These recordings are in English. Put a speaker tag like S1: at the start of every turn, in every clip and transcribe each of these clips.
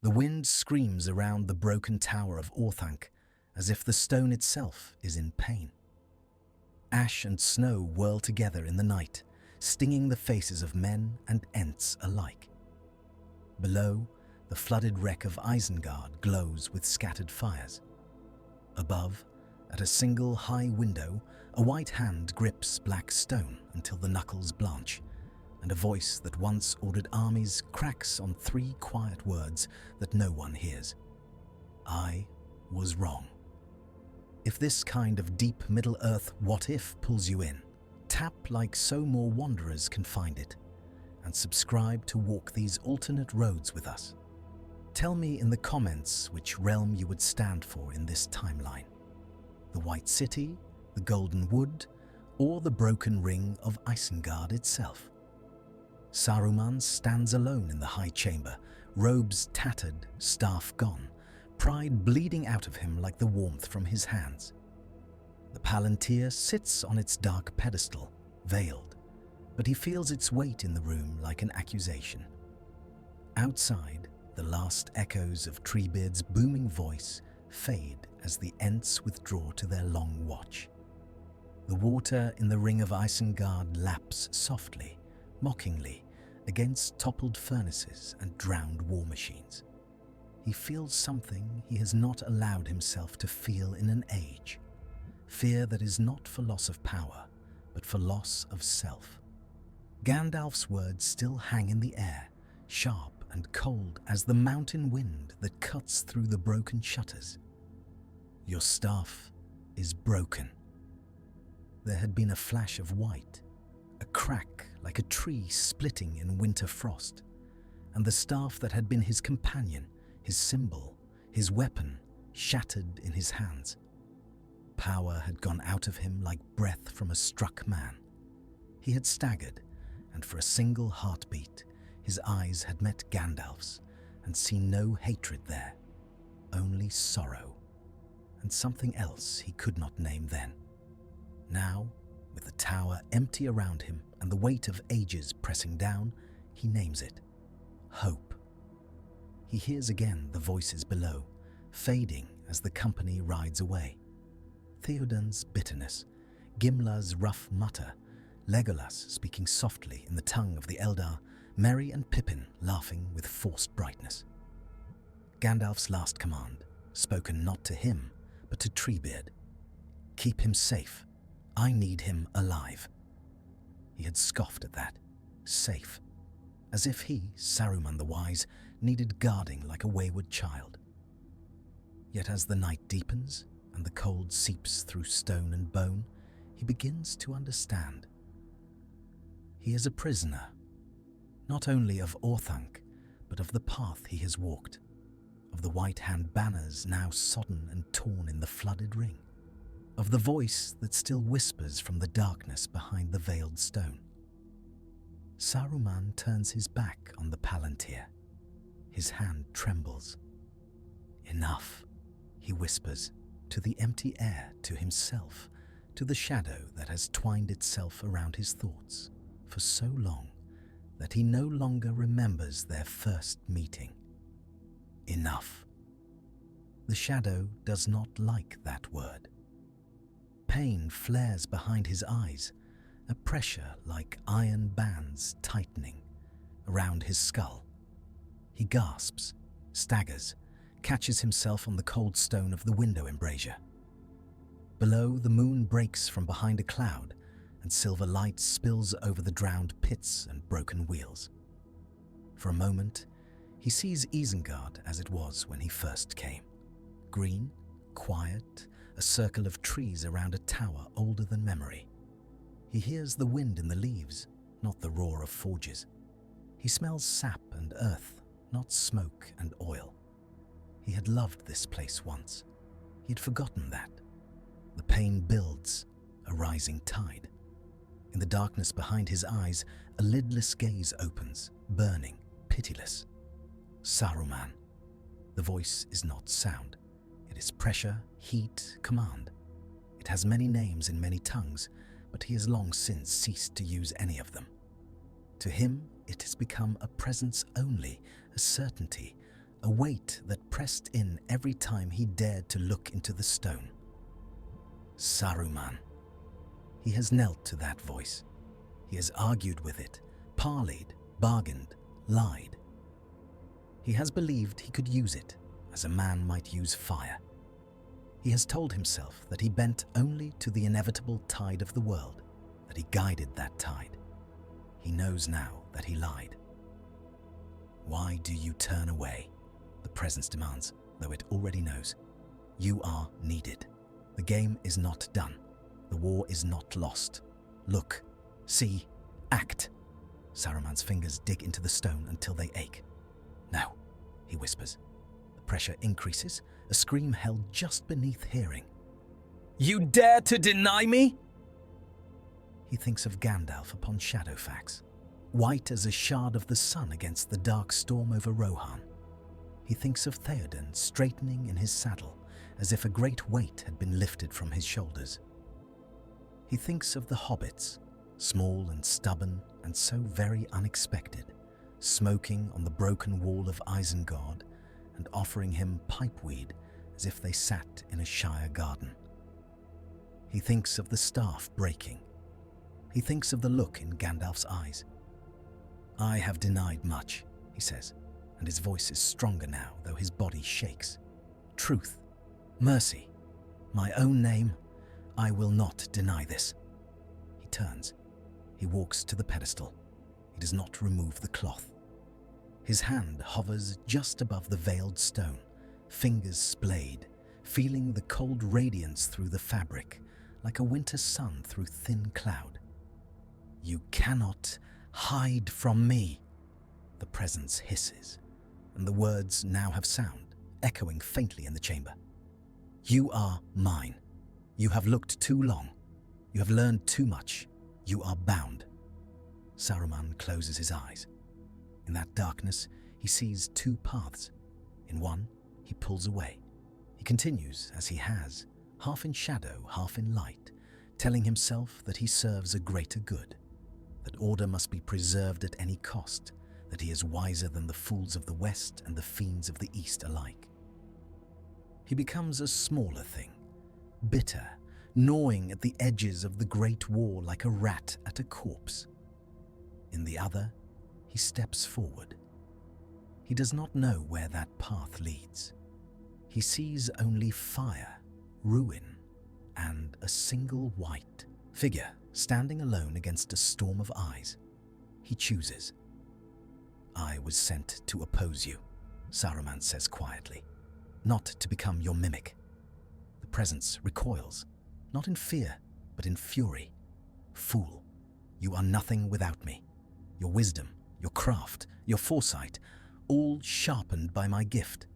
S1: The wind screams around the broken tower of Orthanc, as if the stone itself is in pain. Ash and snow whirl together in the night, stinging the faces of men and Ents alike. Below, the flooded wreck of Isengard glows with scattered fires. Above, at a single high window, a white hand grips black stone until the knuckles blanch, and a voice that once ordered armies cracks on 3 quiet words that no one hears. I was wrong. If this kind of deep Middle-earth what-if pulls you in, tap like so more wanderers can find it, and subscribe to walk these alternate roads with us. Tell me in the comments which realm you would stand for in this timeline. The White City, the Golden Wood, or the broken ring of Isengard itself. Saruman stands alone in the high chamber, robes tattered, staff gone, pride bleeding out of him like the warmth from his hands. The Palantir sits on its dark pedestal, veiled, but he feels its weight in the room like an accusation. Outside, the last echoes of Treebeard's booming voice fade as the Ents withdraw to their long watch. The water in the ring of Isengard laps softly, mockingly, against toppled furnaces and drowned war machines. He feels something he has not allowed himself to feel in an age. Fear that is not for loss of power, but for loss of self. Gandalf's words still hang in the air, sharp and cold as the mountain wind that cuts through the broken shutters. Your staff is broken. There had been a flash of white, a crack like a tree splitting in winter frost, and the staff that had been his companion, his symbol, his weapon, shattered in his hands. Power had gone out of him like breath from a struck man. He had staggered, and for a single heartbeat, his eyes had met Gandalf's and seen no hatred there, only sorrow, and something else he could not name then. Now, with the tower empty around him and the weight of ages pressing down, he names it hope. He hears again the voices below, fading as the company rides away. Theoden's bitterness, Gimla's rough mutter, Legolas speaking softly in the tongue of the Eldar, Merry and Pippin laughing with forced brightness. Gandalf's last command, spoken not to him, but to Treebeard. Keep him safe. I need him alive. He had scoffed at that. Safe. As if he, Saruman the Wise, needed guarding like a wayward child. Yet as the night deepens and the cold seeps through stone and bone, he begins to understand. He is a prisoner, not only of Orthanc, but of the path he has walked, of the White Hand banners now sodden and torn in the flooded ring, of the voice that still whispers from the darkness behind the veiled stone. Saruman turns his back on the Palantir. His hand trembles. Enough, he whispers, to the empty air, to himself, to the shadow that has twined itself around his thoughts for so long that he no longer remembers their first meeting. Enough. The shadow does not like that word. Pain flares behind his eyes, a pressure like iron bands tightening around his skull. He gasps, staggers, catches himself on the cold stone of the window embrasure. Below, the moon breaks from behind a cloud, and silver light spills over the drowned pits and broken wheels. For a moment, he sees Isengard as it was when he first came. Green, quiet, a circle of trees around a tower older than memory. He hears the wind in the leaves, not the roar of forges. He smells sap and earth, not smoke and oil. He had loved this place once. He had forgotten that. The pain builds, a rising tide. In the darkness behind his eyes, a lidless gaze opens, burning, pitiless. Saruman. The voice is not sound. It is pressure, heat, command. It has many names in many tongues, but he has long since ceased to use any of them. To him, it has become a presence only, a certainty, a weight that pressed in every time he dared to look into the stone. Saruman. He has knelt to that voice. He has argued with it, parleyed, bargained, lied. He has believed he could use it as a man might use fire. He has told himself that he bent only to the inevitable tide of the world, that he guided that tide. He knows now that he lied. Why do you turn away? The presence demands, though it already knows. You are needed. The game is not done. The war is not lost. Look, see, act. Saruman's fingers dig into the stone until they ache. Now, he whispers. The pressure increases, a scream held just beneath hearing. You dare to deny me? He thinks of Gandalf upon Shadowfax, white as a shard of the sun against the dark storm over Rohan. He thinks of Theoden straightening in his saddle, as if a great weight had been lifted from his shoulders. He thinks of the hobbits, small and stubborn and so very unexpected, smoking on the broken wall of Isengard and offering him pipeweed as if they sat in a Shire garden. He thinks of the staff breaking. He thinks of the look in Gandalf's eyes. I have denied much, he says, and his voice is stronger now, though his body shakes. Truth, mercy, my own name, I will not deny this. He turns. He walks to the pedestal. He does not remove the cloth. His hand hovers just above the veiled stone, fingers splayed, feeling the cold radiance through the fabric, like a winter sun through thin cloud. You cannot hide from me, the presence hisses, and the words now have sound, echoing faintly in the chamber. You are mine. You have looked too long. You have learned too much. You are bound. Saruman closes his eyes. In that darkness, he sees two paths. In one, he pulls away. He continues as he has, half in shadow, half in light, telling himself that he serves a greater good, that order must be preserved at any cost, that he is wiser than the fools of the West and the fiends of the East alike. He becomes a smaller thing, bitter, gnawing at the edges of the great war like a rat at a corpse. In the other, he steps forward. He does not know where that path leads. He sees only fire, ruin, and a single white figure standing alone against a storm of eyes. He chooses. I was sent to oppose you, Saruman says quietly, not to become your mimic. The presence recoils, not in fear, but in fury. Fool, you are nothing without me. Your wisdom, your craft, your foresight, all sharpened by my gift.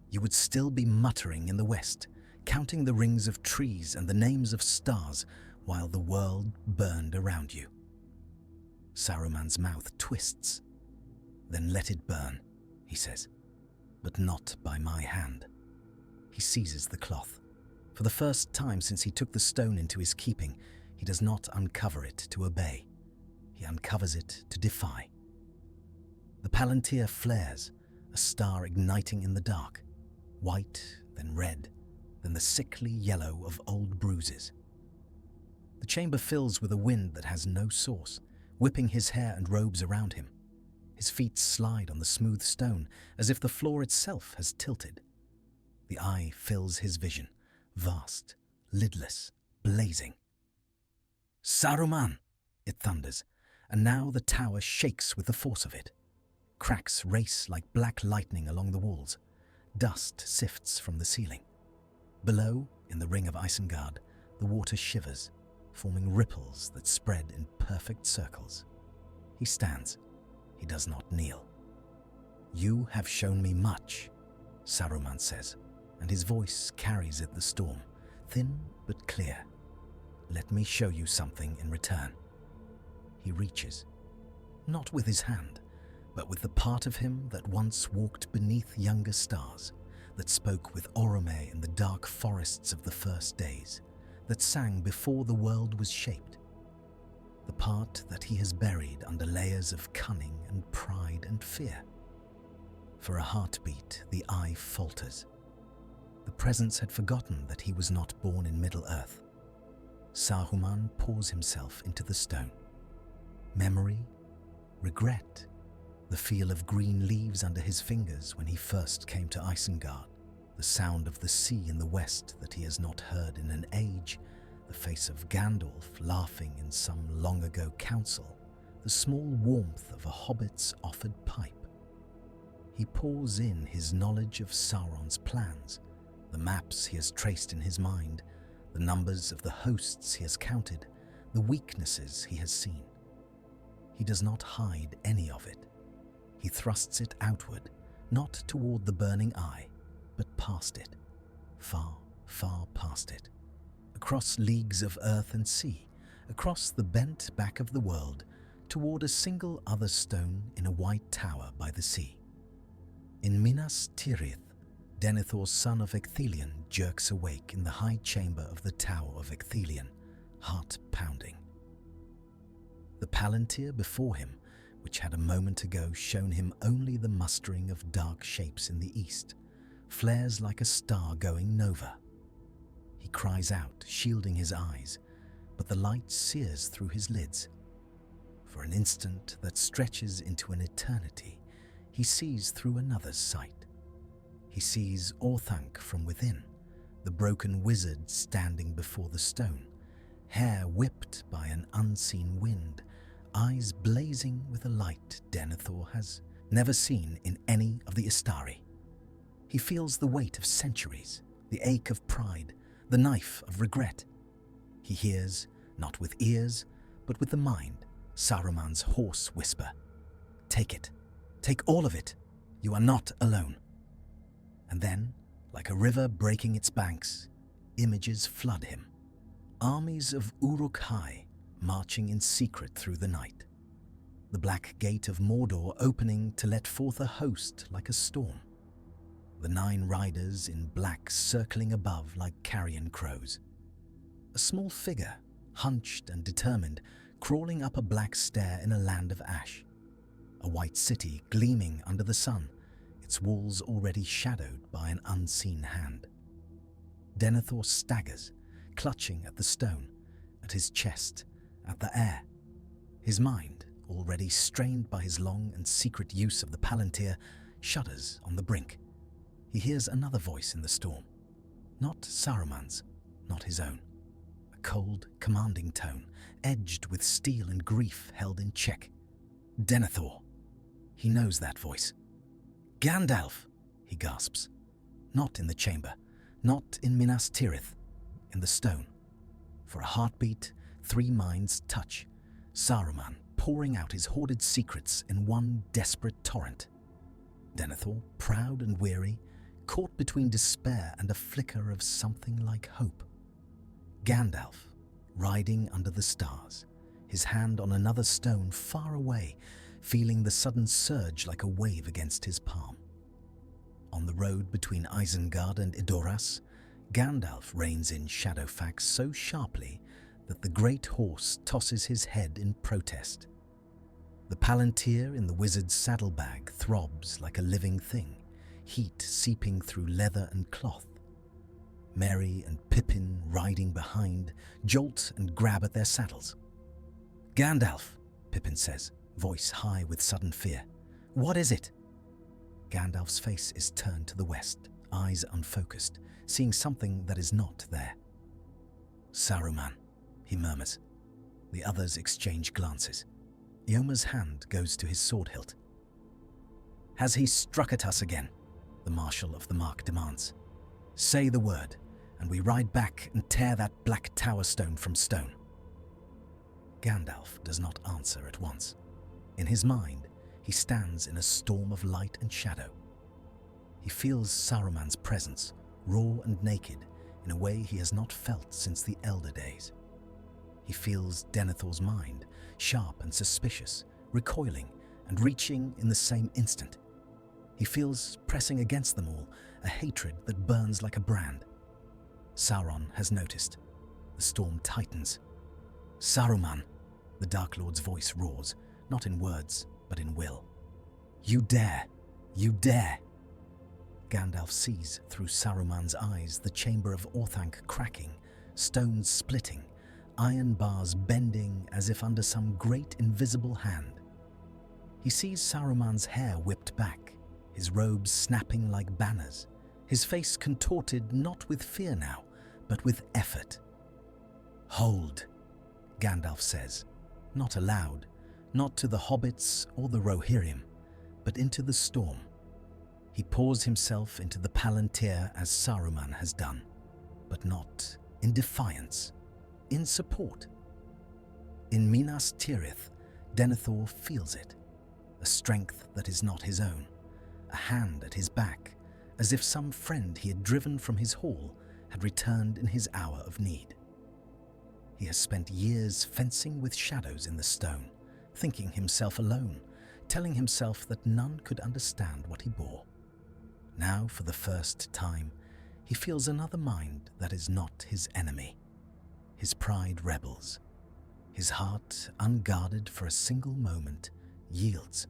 S1: You would still be muttering in the West, counting the rings of trees and the names of stars while the world burned around you. Saruman's mouth twists. Then let it burn, he says, but not by my hand. He seizes the cloth. For the first time since he took the stone into his keeping, he does not uncover it to obey. He uncovers it to defy. The palantir flares, a star igniting in the dark, white, then red, then the sickly yellow of old bruises. The chamber fills with a wind that has no source, whipping his hair and robes around him. His feet slide on the smooth stone, as if the floor itself has tilted. The eye fills his vision, vast, lidless, blazing. Saruman! It thunders, and now the tower shakes with the force of it. Cracks race like black lightning along the walls. Dust sifts from the ceiling. Below, in the ring of Isengard, the water shivers, forming ripples that spread in perfect circles. He stands. He does not kneel. You have shown me much, Saruman says, and his voice carries it the storm, thin but clear. Let me show you something in return. He reaches, not with his hand, but with the part of him that once walked beneath younger stars, that spoke with Orome in the dark forests of the first days, that sang before the world was shaped. The part that he has buried under layers of cunning and pride and fear. For a heartbeat, the eye falters. The presence had forgotten that he was not born in Middle-earth. Saruman pours himself into the stone. Memory, regret, the feel of green leaves under his fingers when he first came to Isengard, the sound of the sea in the west that he has not heard in an age, the face of Gandalf laughing in some long-ago council, the small warmth of a hobbit's offered pipe. He pours in his knowledge of Sauron's plans, the maps he has traced in his mind, the numbers of the hosts he has counted, the weaknesses he has seen. He does not hide any of it. He thrusts it outward, not toward the burning eye, but past it, far, far past it, across leagues of earth and sea, across the bent back of the world, toward a single other stone in a white tower by the sea. In Minas Tirith, Denethor, son of Ecthelion, jerks awake in the high chamber of the Tower of Ecthelion, heart pounding. The palantir before him, which had a moment ago shown him only the mustering of dark shapes in the east, flares like a star going nova. He cries out, shielding his eyes, but the light sears through his lids. For an instant that stretches into an eternity, he sees through another's sight. He sees Orthanc from within, the broken wizard standing before the stone, hair whipped by an unseen wind, eyes blazing with a light Denethor has never seen in any of the Istari. He feels the weight of centuries, the ache of pride, the knife of regret. He hears, not with ears, but with the mind, Saruman's hoarse whisper. Take it. Take all of it. You are not alone. And then, like a river breaking its banks, images flood him. Armies of Uruk-hai marching in secret through the night. The black gate of Mordor opening to let forth a host like a storm. The 9 riders in black circling above like carrion crows. A small figure, hunched and determined, crawling up a black stair in a land of ash. A white city gleaming under the sun, its walls already shadowed by an unseen hand. Denethor staggers, clutching at the stone, at his chest, at the air. His mind, already strained by his long and secret use of the palantir, shudders on the brink. He hears another voice in the storm. Not Saruman's, not his own. A cold, commanding tone, edged with steel and grief held in check. Denethor. He knows that voice. Gandalf, he gasps. Not in the chamber, not in Minas Tirith, in the stone. For a heartbeat, 3 minds touch. Saruman pouring out his hoarded secrets in one desperate torrent. Denethor, proud and weary, caught between despair and a flicker of something like hope. Gandalf, riding under the stars, his hand on another stone far away, feeling the sudden surge like a wave against his palm. On the road between Isengard and Edoras, Gandalf reins in Shadowfax so sharply that the great horse tosses his head in protest. The palantir in the wizard's saddlebag throbs like a living thing, heat seeping through leather and cloth. Merry and Pippin riding behind, jolt and grab at their saddles. Gandalf, Pippin says, voice high with sudden fear. What is it? Gandalf's face is turned to the west, eyes unfocused, seeing something that is not there. Saruman, he murmurs. The others exchange glances. Ioma's hand goes to his sword hilt. Has he struck at us again? The Marshal of the Mark demands. Say the word, and we ride back and tear that black tower stone from stone. Gandalf does not answer at once. In his mind, he stands in a storm of light and shadow. He feels Saruman's presence, raw and naked, in a way he has not felt since the Elder Days. He feels Denethor's mind, sharp and suspicious, recoiling and reaching in the same instant. He feels, pressing against them all, a hatred that burns like a brand. Sauron has noticed. The storm tightens. Saruman, the Dark Lord's voice roars, not in words, but in will. You dare. You dare! Gandalf sees through Saruman's eyes the chamber of Orthanc cracking, stones splitting, iron bars bending as if under some great invisible hand. He sees Saruman's hair whipped back, his robes snapping like banners, his face contorted not with fear now, but with effort. "Hold," Gandalf says, not aloud, not to the hobbits or the Rohirrim, but into the storm. He pours himself into the Palantir as Saruman has done, but not in defiance, in support. In Minas Tirith, Denethor feels it, a strength that is not his own, a hand at his back, as if some friend he had driven from his hall had returned in his hour of need. He has spent years fencing with shadows in the stone, thinking himself alone, telling himself that none could understand what he bore. Now, for the first time, he feels another mind that is not his enemy. His pride rebels. His heart, unguarded for a single moment, yields.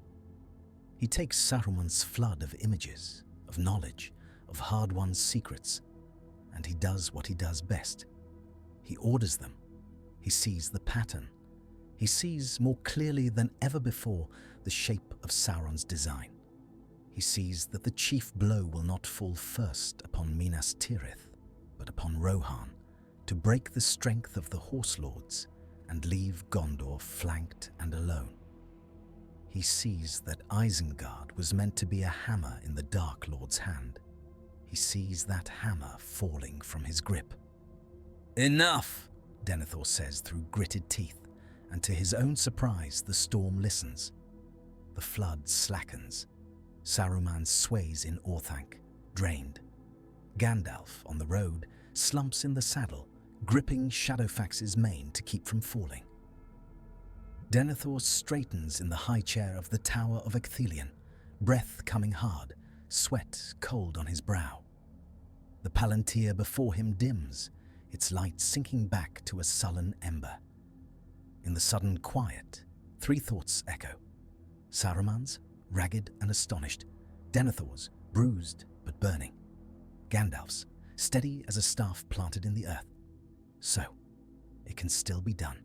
S1: He takes Saruman's flood of images, of knowledge, of hard-won secrets, and he does what he does best. He orders them. He sees the pattern. He sees more clearly than ever before the shape of Sauron's design. He sees that the chief blow will not fall first upon Minas Tirith, but upon Rohan, to break the strength of the Horse Lords and leave Gondor flanked and alone. He sees that Isengard was meant to be a hammer in the Dark Lord's hand. He sees that hammer falling from his grip. "Enough!" Denethor says through gritted teeth, and to his own surprise the storm listens. The flood slackens. Saruman sways in Orthanc, drained. Gandalf, on the road, slumps in the saddle, gripping Shadowfax's mane to keep from falling. Denethor straightens in the high chair of the Tower of Ecthelion, breath coming hard, sweat cold on his brow. The Palantir before him dims, its light sinking back to a sullen ember. In the sudden quiet, three thoughts echo. Saruman's, ragged and astonished. Denethor's, bruised but burning. Gandalf's, steady as a staff planted in the earth. So, it can still be done.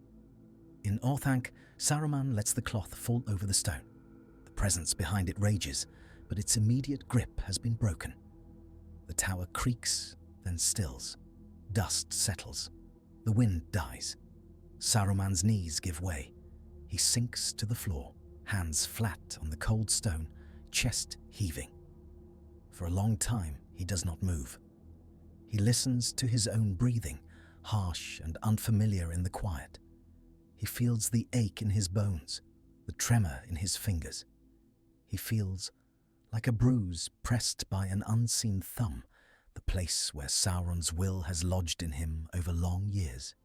S1: In Orthanc, Saruman lets the cloth fall over the stone. The presence behind it rages, but its immediate grip has been broken. The tower creaks, then stills. Dust settles. The wind dies. Saruman's knees give way. He sinks to the floor, hands flat on the cold stone, chest heaving. For a long time, he does not move. He listens to his own breathing, harsh and unfamiliar in the quiet. He feels the ache in his bones, the tremor in his fingers. He feels like a bruise pressed by an unseen thumb, the place where Sauron's will has lodged in him over long years.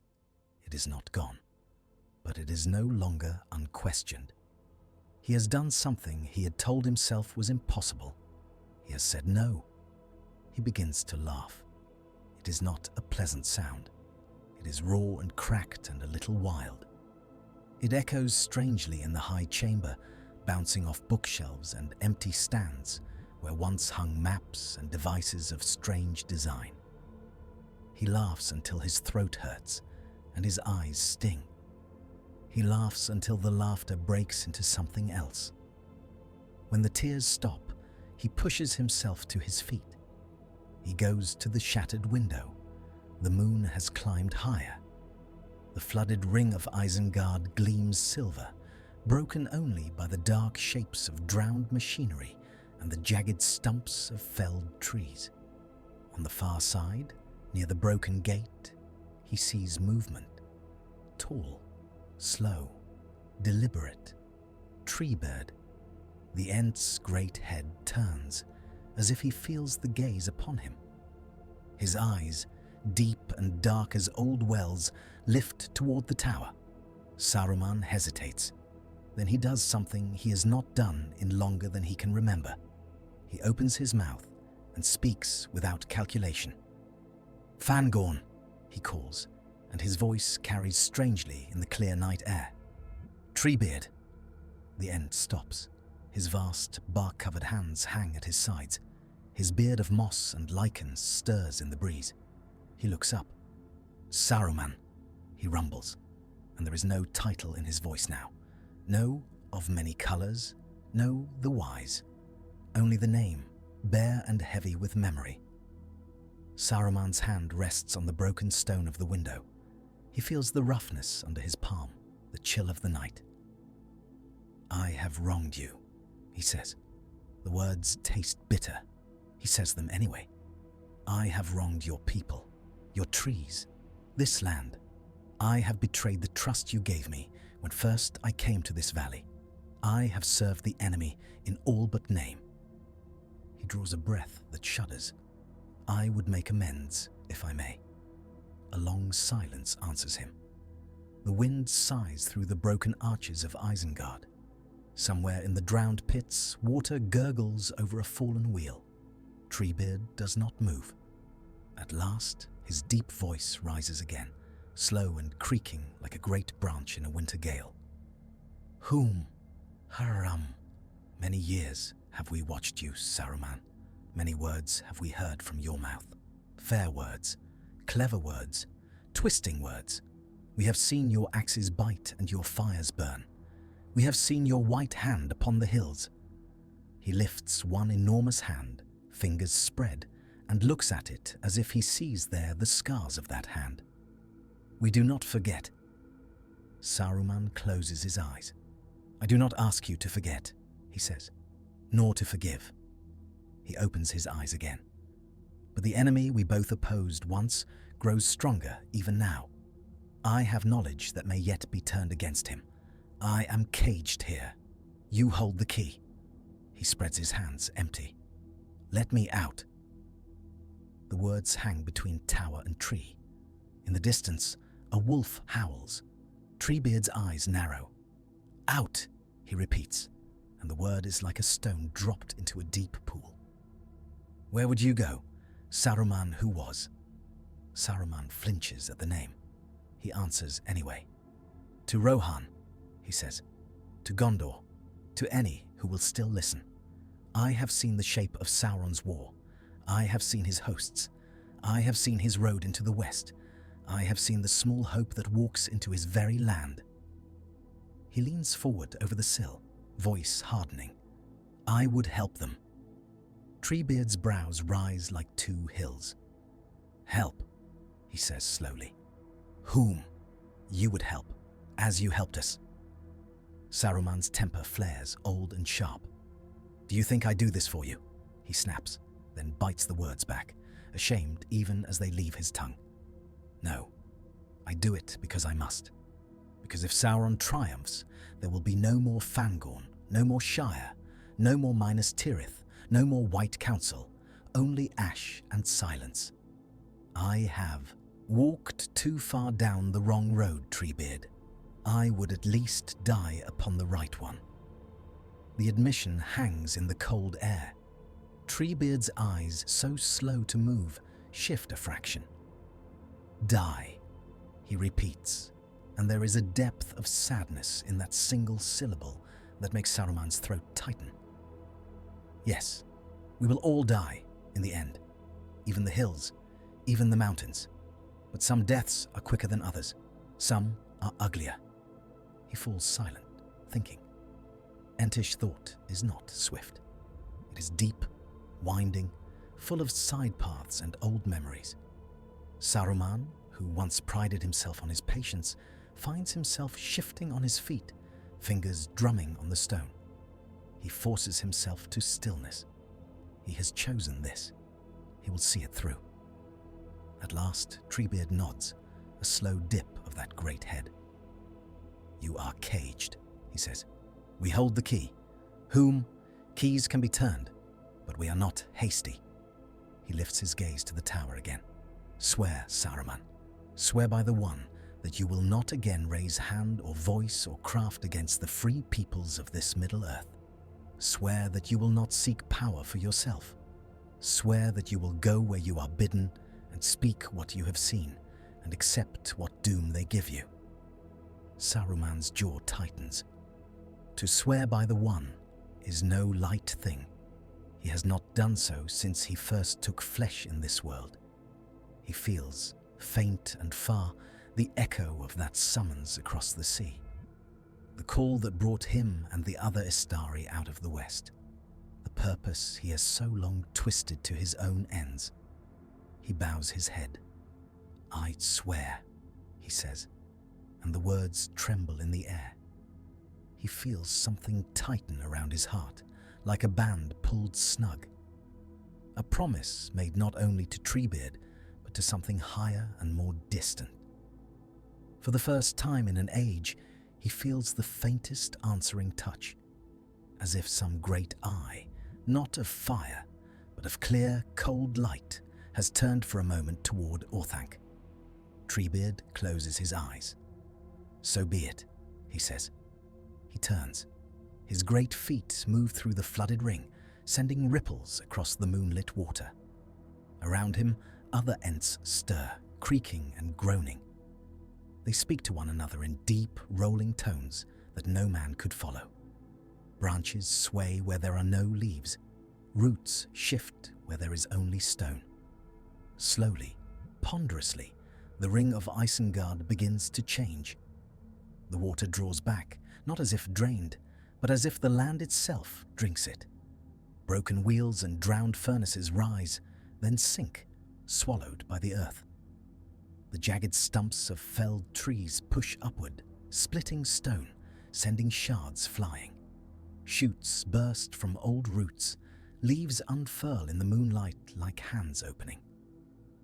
S1: It is not gone, but it is no longer unquestioned. He has done something he had told himself was impossible. He has said no. He begins to laugh. It is not a pleasant sound. It is raw and cracked and a little wild. It echoes strangely in the high chamber, bouncing off bookshelves and empty stands where once hung maps and devices of strange design. He laughs until his throat hurts and his eyes sting. He laughs until the laughter breaks into something else. When the tears stop, he pushes himself to his feet. He goes to the shattered window. The moon has climbed higher. The flooded ring of Isengard gleams silver, broken only by the dark shapes of drowned machinery and the jagged stumps of felled trees. On the far side, near the broken gate, he sees movement. Tall, slow, deliberate. Treebird. The Ent's great head turns, as if he feels the gaze upon him. His eyes, deep and dark as old wells, lift toward the tower. Saruman hesitates. Then he does something he has not done in longer than he can remember. He opens his mouth and speaks without calculation. "Fangorn," he calls, and his voice carries strangely in the clear night air. "Treebeard." The Ent stops. His vast, bark-covered hands hang at his sides. His beard of moss and lichens stirs in the breeze. He looks up. "Saruman," he rumbles, and there is no title in his voice now. No "of many colours," no "the wise." Only the name, bare and heavy with memory. Saruman's hand rests on the broken stone of the window. He feels the roughness under his palm, the chill of the night. "I have wronged you," he says. The words taste bitter. He says them anyway. "I have wronged your people, your trees, this land. I have betrayed the trust you gave me when first I came to this valley. I have served the enemy in all but name." He draws a breath that shudders. "I would make amends, if I may." A long silence answers him. The wind sighs through the broken arches of Isengard. Somewhere in the drowned pits, water gurgles over a fallen wheel. Treebeard does not move. At last, his deep voice rises again, slow and creaking like a great branch in a winter gale. "Whom, Haram, many years have we watched you, Saruman. Many words have we heard from your mouth. Fair words, clever words, twisting words. We have seen your axes bite and your fires burn. We have seen your white hand upon the hills." He lifts one enormous hand, fingers spread, and looks at it as if he sees there the scars of that hand. "We do not forget." Saruman closes his eyes. "I do not ask you to forget," he says, "nor to forgive." He opens his eyes again. "But the enemy we both opposed once grows stronger even now. I have knowledge that may yet be turned against him. I am caged here. You hold the key." He spreads his hands empty. "Let me out." The words hang between tower and tree. In the distance, a wolf howls. Treebeard's eyes narrow. "Out," he repeats, and the word is like a stone dropped into a deep pool. "Where would you go, Saruman who was?" Saruman flinches at the name. He answers anyway. "To Rohan," he says. "To Gondor. To any who will still listen. I have seen the shape of Sauron's war. I have seen his hosts. I have seen his road into the west. I have seen the small hope that walks into his very land." He leans forward over the sill, voice hardening. "I would help them." Treebeard's brows rise like two hills. "Help," he says slowly. "Whom? You would help, as you helped us." Saruman's temper flares, old and sharp. "Do you think I do this for you?" he snaps, then bites the words back, ashamed even as they leave his tongue. "No, I do it because I must. Because if Sauron triumphs, there will be no more Fangorn, no more Shire, no more Minas Tirith, no more White Council, only ash and silence. I have walked too far down the wrong road, Treebeard. I would at least die upon the right one." The admission hangs in the cold air. Treebeard's eyes, so slow to move, shift a fraction. "Die," he repeats, and there is a depth of sadness in that single syllable that makes Saruman's throat tighten. "Yes, we will all die in the end, even the hills, even the mountains. But some deaths are quicker than others. Some are uglier." He falls silent, thinking. Entish thought is not swift. It is deep, winding, full of side paths and old memories. Saruman, who once prided himself on his patience, finds himself shifting on his feet, fingers drumming on the stone. He forces himself to stillness. He has chosen this. He will see it through. At last, Treebeard nods, a slow dip of that great head. "You are caged," he says. "We hold the key. Whom? Keys can be turned, but we are not hasty." He lifts his gaze to the tower again. "Swear, Saruman. Swear by the one that you will not again raise hand or voice or craft against the free peoples of this Middle Earth. Swear that you will not seek power for yourself. Swear that you will go where you are bidden and speak what you have seen and accept what doom they give you." Saruman's jaw tightens. To swear by the one is no light thing. He has not done so since he first took flesh in this world. He feels, faint and far, the echo of that summons across the sea, the call that brought him and the other Istari out of the west, the purpose he has so long twisted to his own ends. He bows his head. "I swear," he says, and the words tremble in the air. He feels something tighten around his heart, like a band pulled snug. A promise made not only to Treebeard, but to something higher and more distant. For the first time in an age, he feels the faintest answering touch, as if some great eye, not of fire, but of clear, cold light, has turned for a moment toward Orthanc. Treebeard closes his eyes. "So be it," he says. He turns. His great feet move through the flooded ring, sending ripples across the moonlit water. Around him, other Ents stir, creaking and groaning. They speak to one another in deep, rolling tones that no man could follow. Branches sway where there are no leaves. Roots shift where there is only stone. Slowly, ponderously, the ring of Isengard begins to change. The water draws back, not as if drained, but as if the land itself drinks it. Broken wheels and drowned furnaces rise, then sink, swallowed by the earth. The jagged stumps of felled trees push upward, splitting stone, sending shards flying. Shoots burst from old roots, leaves unfurl in the moonlight like hands opening.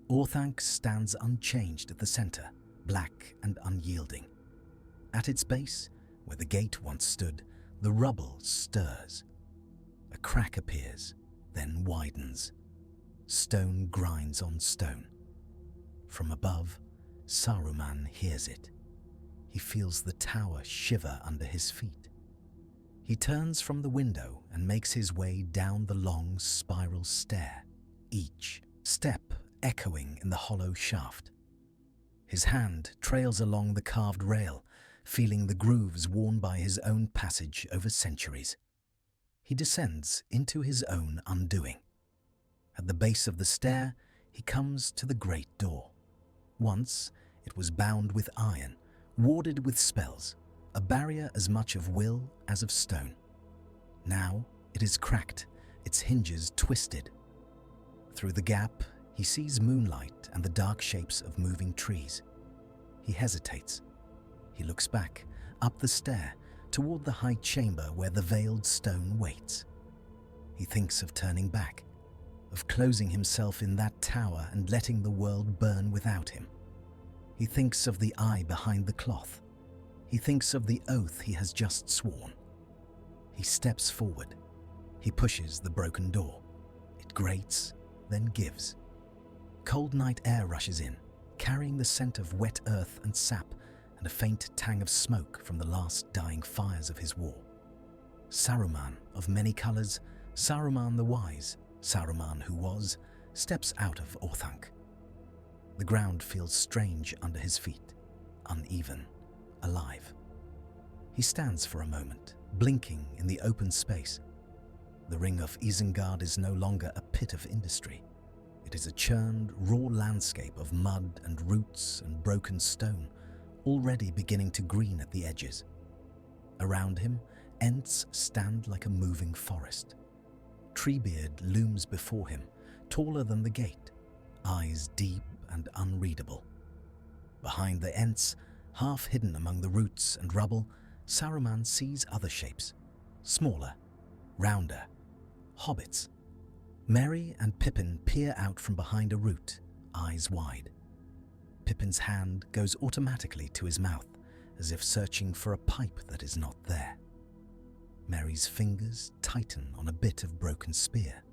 S1: Orthanc stands unchanged at the center, black and unyielding. At its base, where the gate once stood, the rubble stirs. A crack appears, then widens. Stone grinds on stone. From above, Saruman hears it. He feels the tower shiver under his feet. He turns from the window and makes his way down the long spiral stair, each step echoing in the hollow shaft. His hand trails along the carved rail, feeling the grooves worn by his own passage over centuries. He descends into his own undoing. At the base of the stair, he comes to the great door. Once, it was bound with iron, warded with spells, a barrier as much of will as of stone. Now, it is cracked, its hinges twisted. Through the gap, he sees moonlight and the dark shapes of moving trees. He hesitates. He looks back, up the stair, toward the high chamber where the veiled stone waits. He thinks of turning back, of closing himself in that tower and letting the world burn without him. He thinks of the eye behind the cloth. He thinks of the oath he has just sworn. He steps forward. He pushes the broken door. It grates, then gives. Cold night air rushes in, carrying the scent of wet earth and sap, and a faint tang of smoke from the last dying fires of his war. Saruman, of many colors, Saruman the Wise, Saruman who was, steps out of Orthanc. The ground feels strange under his feet, uneven, alive. He stands for a moment, blinking in the open space. The ring of Isengard is no longer a pit of industry. It is a churned, raw landscape of mud and roots and broken stone, already beginning to green at the edges. Around him, Ents stand like a moving forest. Treebeard looms before him, taller than the gate, eyes deep and unreadable. Behind the Ents, half hidden among the roots and rubble, Saruman sees other shapes, smaller, rounder, hobbits. Merry and Pippin peer out from behind a root, eyes wide. Pippin's hand goes automatically to his mouth, as if searching for a pipe that is not there. Merry's fingers tighten on a bit of broken spear.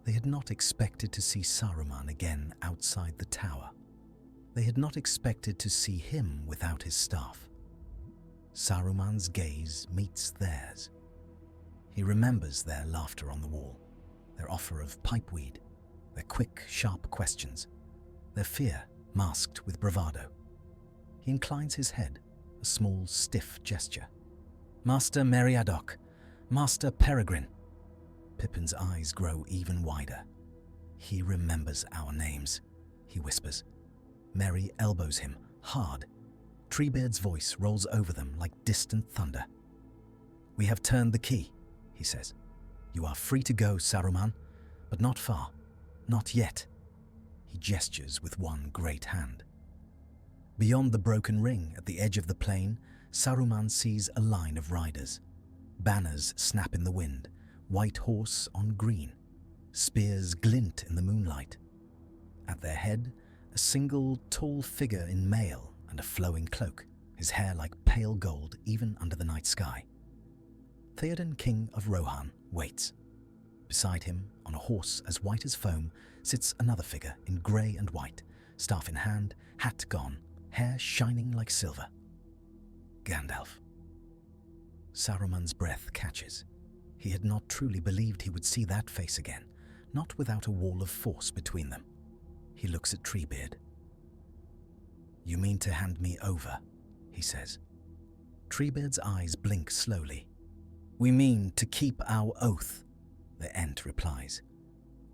S1: They had not expected to see Saruman again outside the tower. They had not expected to see him without his staff. Saruman's gaze meets theirs. He remembers their laughter on the wall, their offer of pipeweed, their quick, sharp questions, their fear masked with bravado. He inclines his head, a small, stiff gesture. "Master Meriadoc, Master Peregrine. Pippin's eyes grow even wider. He remembers our names, he whispers. Merry elbows him, hard. Treebeard's voice rolls over them like distant thunder. We have turned the key, he says. You are free to go, Saruman, but not far. Not yet. He gestures with one great hand. Beyond the broken ring at the edge of the plain, Saruman sees a line of riders. Banners snap in the wind, white horse on green. Spears glint in the moonlight. At their head, a single tall figure in mail and a flowing cloak, his hair like pale gold even under the night sky. Theoden, King of Rohan, waits. Beside him, on a horse as white as foam, sits another figure in grey and white, staff in hand, hat gone, hair shining like silver. Gandalf. Saruman's breath catches. He had not truly believed he would see that face again, not without a wall of force between them. He looks at Treebeard. You mean to hand me over, he says. Treebeard's eyes blink slowly. We mean to keep our oath, the Ent replies.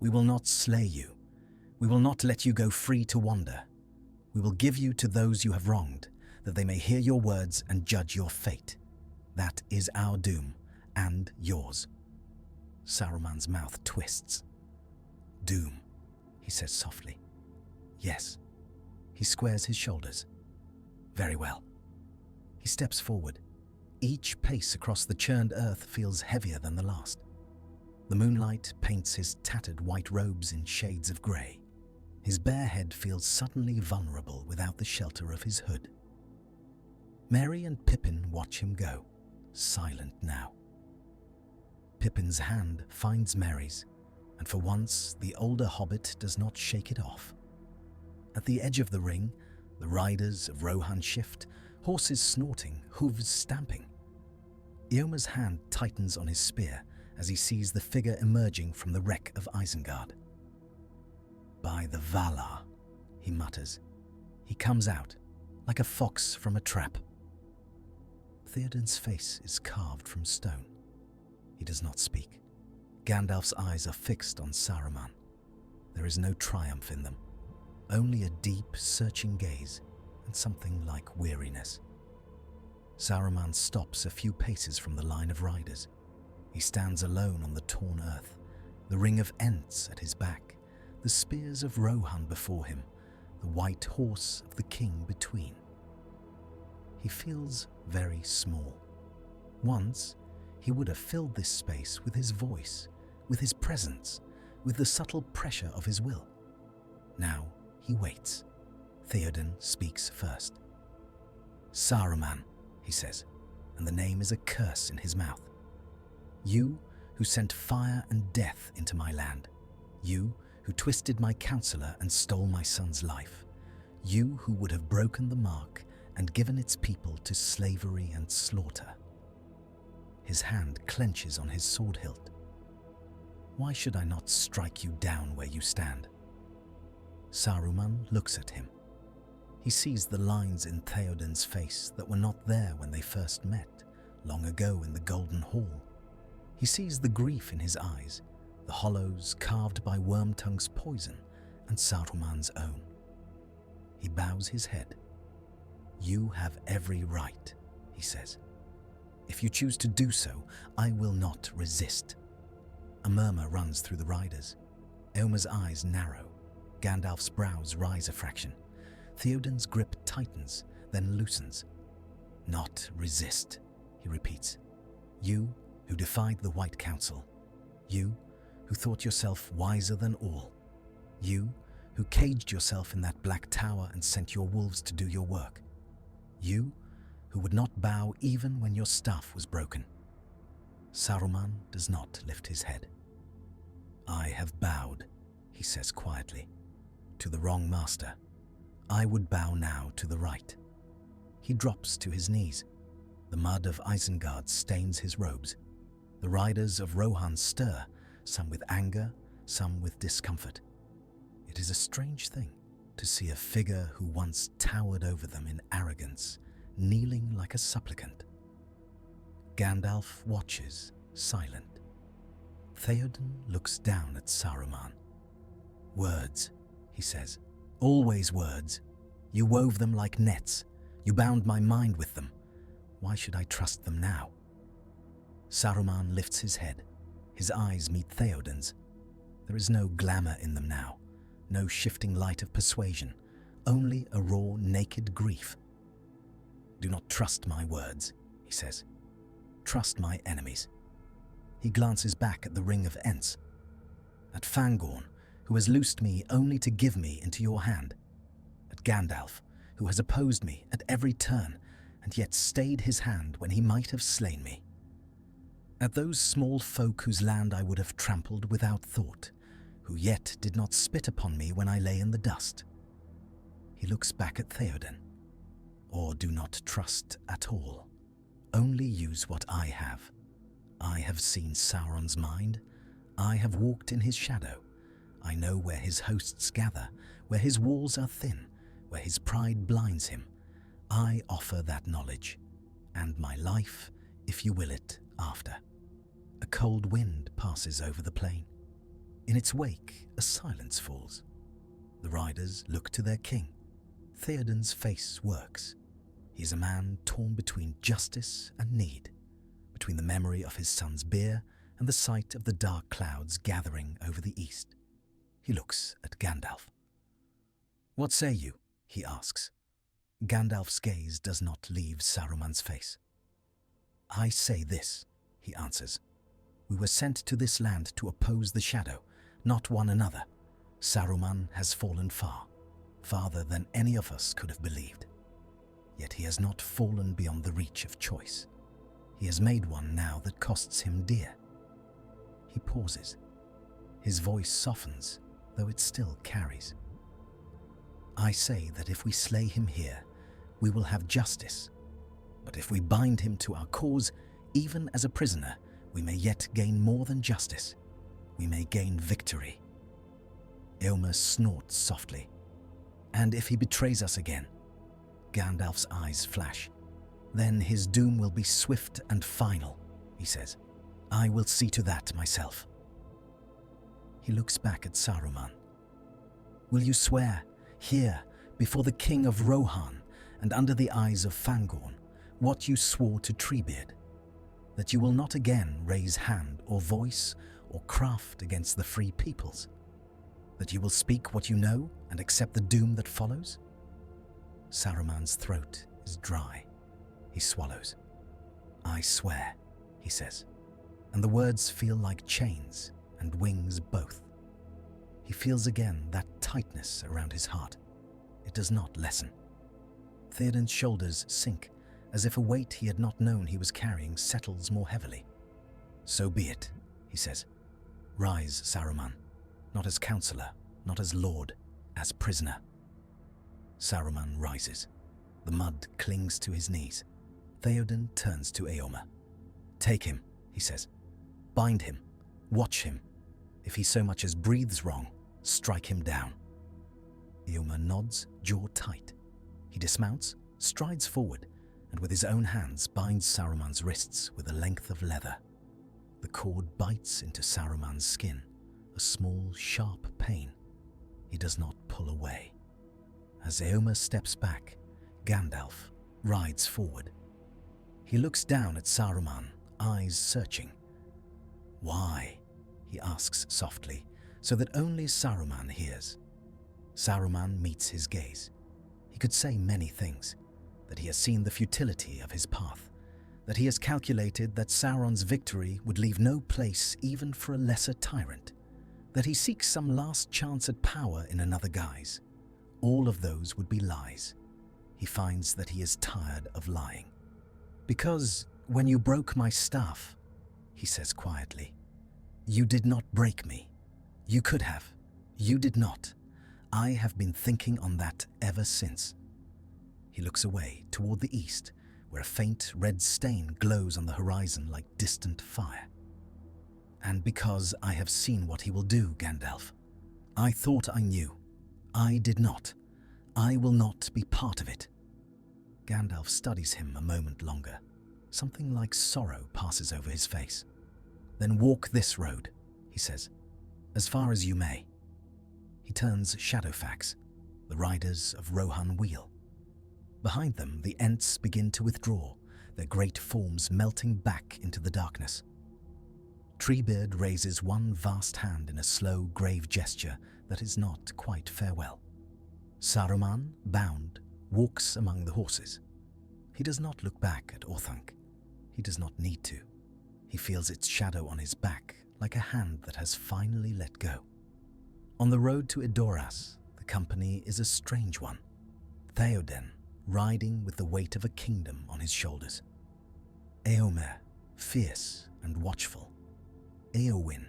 S1: We will not slay you. We will not let you go free to wander. We will give you to those you have wronged, that they may hear your words and judge your fate. That is our doom, and yours. Saruman's mouth twists. Doom, he says softly. Yes. He squares his shoulders. Very well. He steps forward. Each pace across the churned earth feels heavier than the last. The moonlight paints his tattered white robes in shades of grey. His bare head feels suddenly vulnerable without the shelter of his hood. Merry and Pippin watch him go, silent now. Pippin's hand finds Merry's, and for once the older hobbit does not shake it off. At the edge of the ring, the riders of Rohan shift, horses snorting, hooves stamping. Eomer's hand tightens on his spear as he sees the figure emerging from the wreck of Isengard. By the Valar, he mutters. He comes out, like a fox from a trap. Theoden's face is carved from stone. He does not speak. Gandalf's eyes are fixed on Saruman. There is no triumph in them, only a deep, searching gaze and something like weariness. Saruman stops a few paces from the line of riders. He stands alone on the torn earth, the ring of Ents at his back, the spears of Rohan before him, the white horse of the king between. He feels very small. Once, he would have filled this space with his voice, with his presence, with the subtle pressure of his will. Now he waits. Theoden speaks first. Saruman, he says, and the name is a curse in his mouth. You who sent fire and death into my land. You who twisted my counselor and stole my son's life. You who would have broken the mark and given its people to slavery and slaughter. His hand clenches on his sword hilt. Why should I not strike you down where you stand? Saruman looks at him. He sees the lines in Theoden's face that were not there when they first met, long ago in the Golden Hall. He sees the grief in his eyes, the hollows carved by Wormtongue's poison and Saruman's own. He bows his head. You have every right, he says. If you choose to do so, I will not resist. A murmur runs through the riders. Eomer's eyes narrow. Gandalf's brows rise a fraction. Theoden's grip tightens, then loosens. Not resist, he repeats. You who defied the White Council. You who thought yourself wiser than all. You who caged yourself in that black tower and sent your wolves to do your work. You who would not bow even when your staff was broken. Saruman does not lift his head. I have bowed, he says quietly, to the wrong master. I would bow now to the right. He drops to his knees. The mud of Isengard stains his robes. The riders of Rohan stir, some with anger, some with discomfort. It is a strange thing to see a figure who once towered over them in arrogance, kneeling like a supplicant. Gandalf watches, silent. Theoden looks down at Saruman. "Words," he says. "Always words. You wove them like nets. You bound my mind with them. Why should I trust them now?" Saruman lifts his head. His eyes meet Theoden's. There is no glamour in them now, no shifting light of persuasion, only a raw, naked grief. "Do not trust my words," he says. "Trust my enemies." He glances back at the ring of Ents, at Fangorn, who has loosed me only to give me into your hand, at Gandalf, who has opposed me at every turn and yet stayed his hand when he might have slain me, at those small folk whose land I would have trampled without thought, who yet did not spit upon me when I lay in the dust. He looks back at Theoden. "Or do not trust at all. Only use what I have. I have seen Sauron's mind. I have walked in his shadow. I know where his hosts gather, where his walls are thin, where his pride blinds him. I offer that knowledge, and my life, if you will it, after." A cold wind passes over the plain. In its wake, a silence falls. The riders look to their king. Theoden's face works. He is a man torn between justice and need, between the memory of his son's bier and the sight of the dark clouds gathering over the east. He looks at Gandalf. "What say you?" he asks. Gandalf's gaze does not leave Saruman's face. "I say this," he answers. "We were sent to this land to oppose the shadow, not one another. Saruman has fallen far, farther than any of us could have believed. Yet he has not fallen beyond the reach of choice. He has made one now that costs him dear." He pauses. His voice softens, though it still carries. "I say that if we slay him here, we will have justice. But if we bind him to our cause, even as a prisoner, we may yet gain more than justice. We may gain victory." Eomer snorts softly. "And if he betrays us again?" Gandalf's eyes flash. "Then his doom will be swift and final," he says. "I will see to that myself." He looks back at Saruman. "Will you swear, here, before the king of Rohan and under the eyes of Fangorn, what you swore to Treebeard? That you will not again raise hand or voice or craft against the free peoples? That you will speak what you know and accept the doom that follows?" Saruman's throat is dry. He swallows. "I swear," he says, and the words feel like chains and wings both. He feels again that tightness around his heart. It does not lessen. Theoden's shoulders sink, as if a weight he had not known he was carrying settles more heavily. "So be it," he says. "Rise, Saruman, not as counselor, not as lord, as prisoner." Saruman rises. The mud clings to his knees. Theoden turns to Eomer. "Take him," he says. "Bind him. Watch him. If he so much as breathes wrong, strike him down." Eomer nods, jaw tight. He dismounts, strides forward, and with his own hands binds Saruman's wrists with a length of leather. The cord bites into Saruman's skin, a small, sharp pain. He does not pull away. As Eomer steps back, Gandalf rides forward. He looks down at Saruman, eyes searching. "Why?" he asks softly, so that only Saruman hears. Saruman meets his gaze. He could say many things, that he has seen the futility of his path, that he has calculated that Sauron's victory would leave no place even for a lesser tyrant, that he seeks some last chance at power in another guise. All of those would be lies. He finds that he is tired of lying. "Because when you broke my staff," he says quietly, "you did not break me. You could have. You did not. I have been thinking on that ever since." He looks away toward the east, where a faint red stain glows on the horizon like distant fire. "And because I have seen what he will do, Gandalf. I thought I knew. I did not. I will not be part of it." Gandalf studies him a moment longer. Something like sorrow passes over his face. Then walk this road, he says, as far as you may. He turns Shadowfax, the riders of Rohan wheel. Behind them, the Ents begin to withdraw, their great forms melting back into the darkness. Treebeard raises one vast hand in a slow, grave gesture that is not quite farewell. Saruman, bound, walks among the horses. He does not look back at Orthanc. He does not need to. He feels its shadow on his back, like a hand that has finally let go. On the road to Edoras, the company is a strange one. Theoden, riding with the weight of a kingdom on his shoulders. Eomer, fierce and watchful. Eowyn,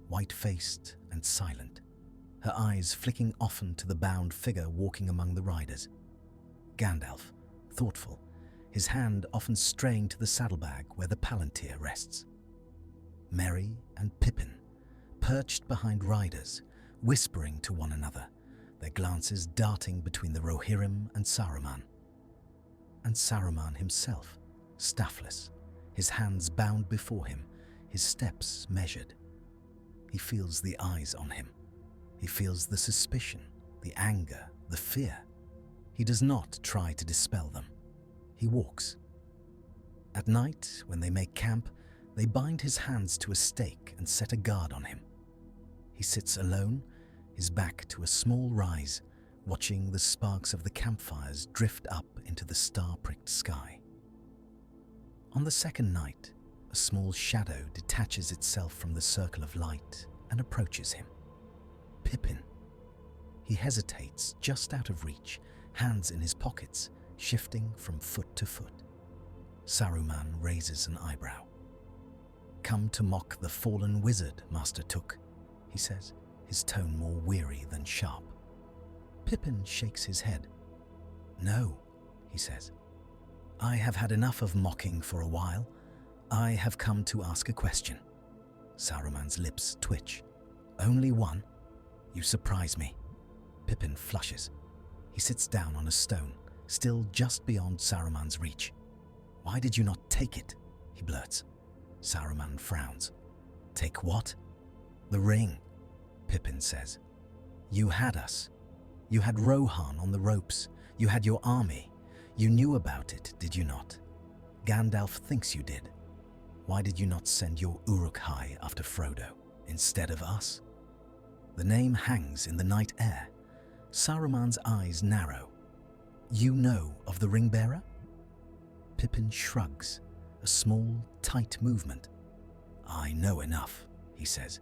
S1: white-faced and silent, her eyes flicking often to the bound figure walking among the riders. Gandalf, thoughtful, his hand often straying to the saddlebag where the palantir rests. Merry and Pippin, perched behind riders, whispering to one another, their glances darting between the Rohirrim and Saruman. And Saruman himself, staffless, his hands bound before him, his steps measured. He feels the eyes on him. He feels the suspicion, the anger, the fear. He does not try to dispel them. He walks. At night, when they make camp, they bind his hands to a stake and set a guard on him. He sits alone, his back to a small rise, watching the sparks of the campfires drift up into the star-pricked sky. On the second night, a small shadow detaches itself from the circle of light and approaches him. Pippin. He hesitates just out of reach, hands in his pockets, shifting from foot to foot. Saruman raises an eyebrow. "Come to mock the fallen wizard, Master Took," he says, his tone more weary than sharp. Pippin shakes his head. "No," he says. "I have had enough of mocking for a while. I have come to ask a question." Saruman's lips twitch. "Only one? You surprise me." Pippin flushes. He sits down on a stone, still just beyond Saruman's reach. "Why did you not take it?" he blurts. Saruman frowns. "Take what?" "The ring," Pippin says. "You had us. You had Rohan on the ropes. You had your army. You knew about it, did you not? Gandalf thinks you did. Why did you not send your Uruk-hai after Frodo, instead of us?" The name hangs in the night air. Saruman's eyes narrow. "You know of the ring-bearer?" Pippin shrugs, a small, tight movement. "I know enough," he says.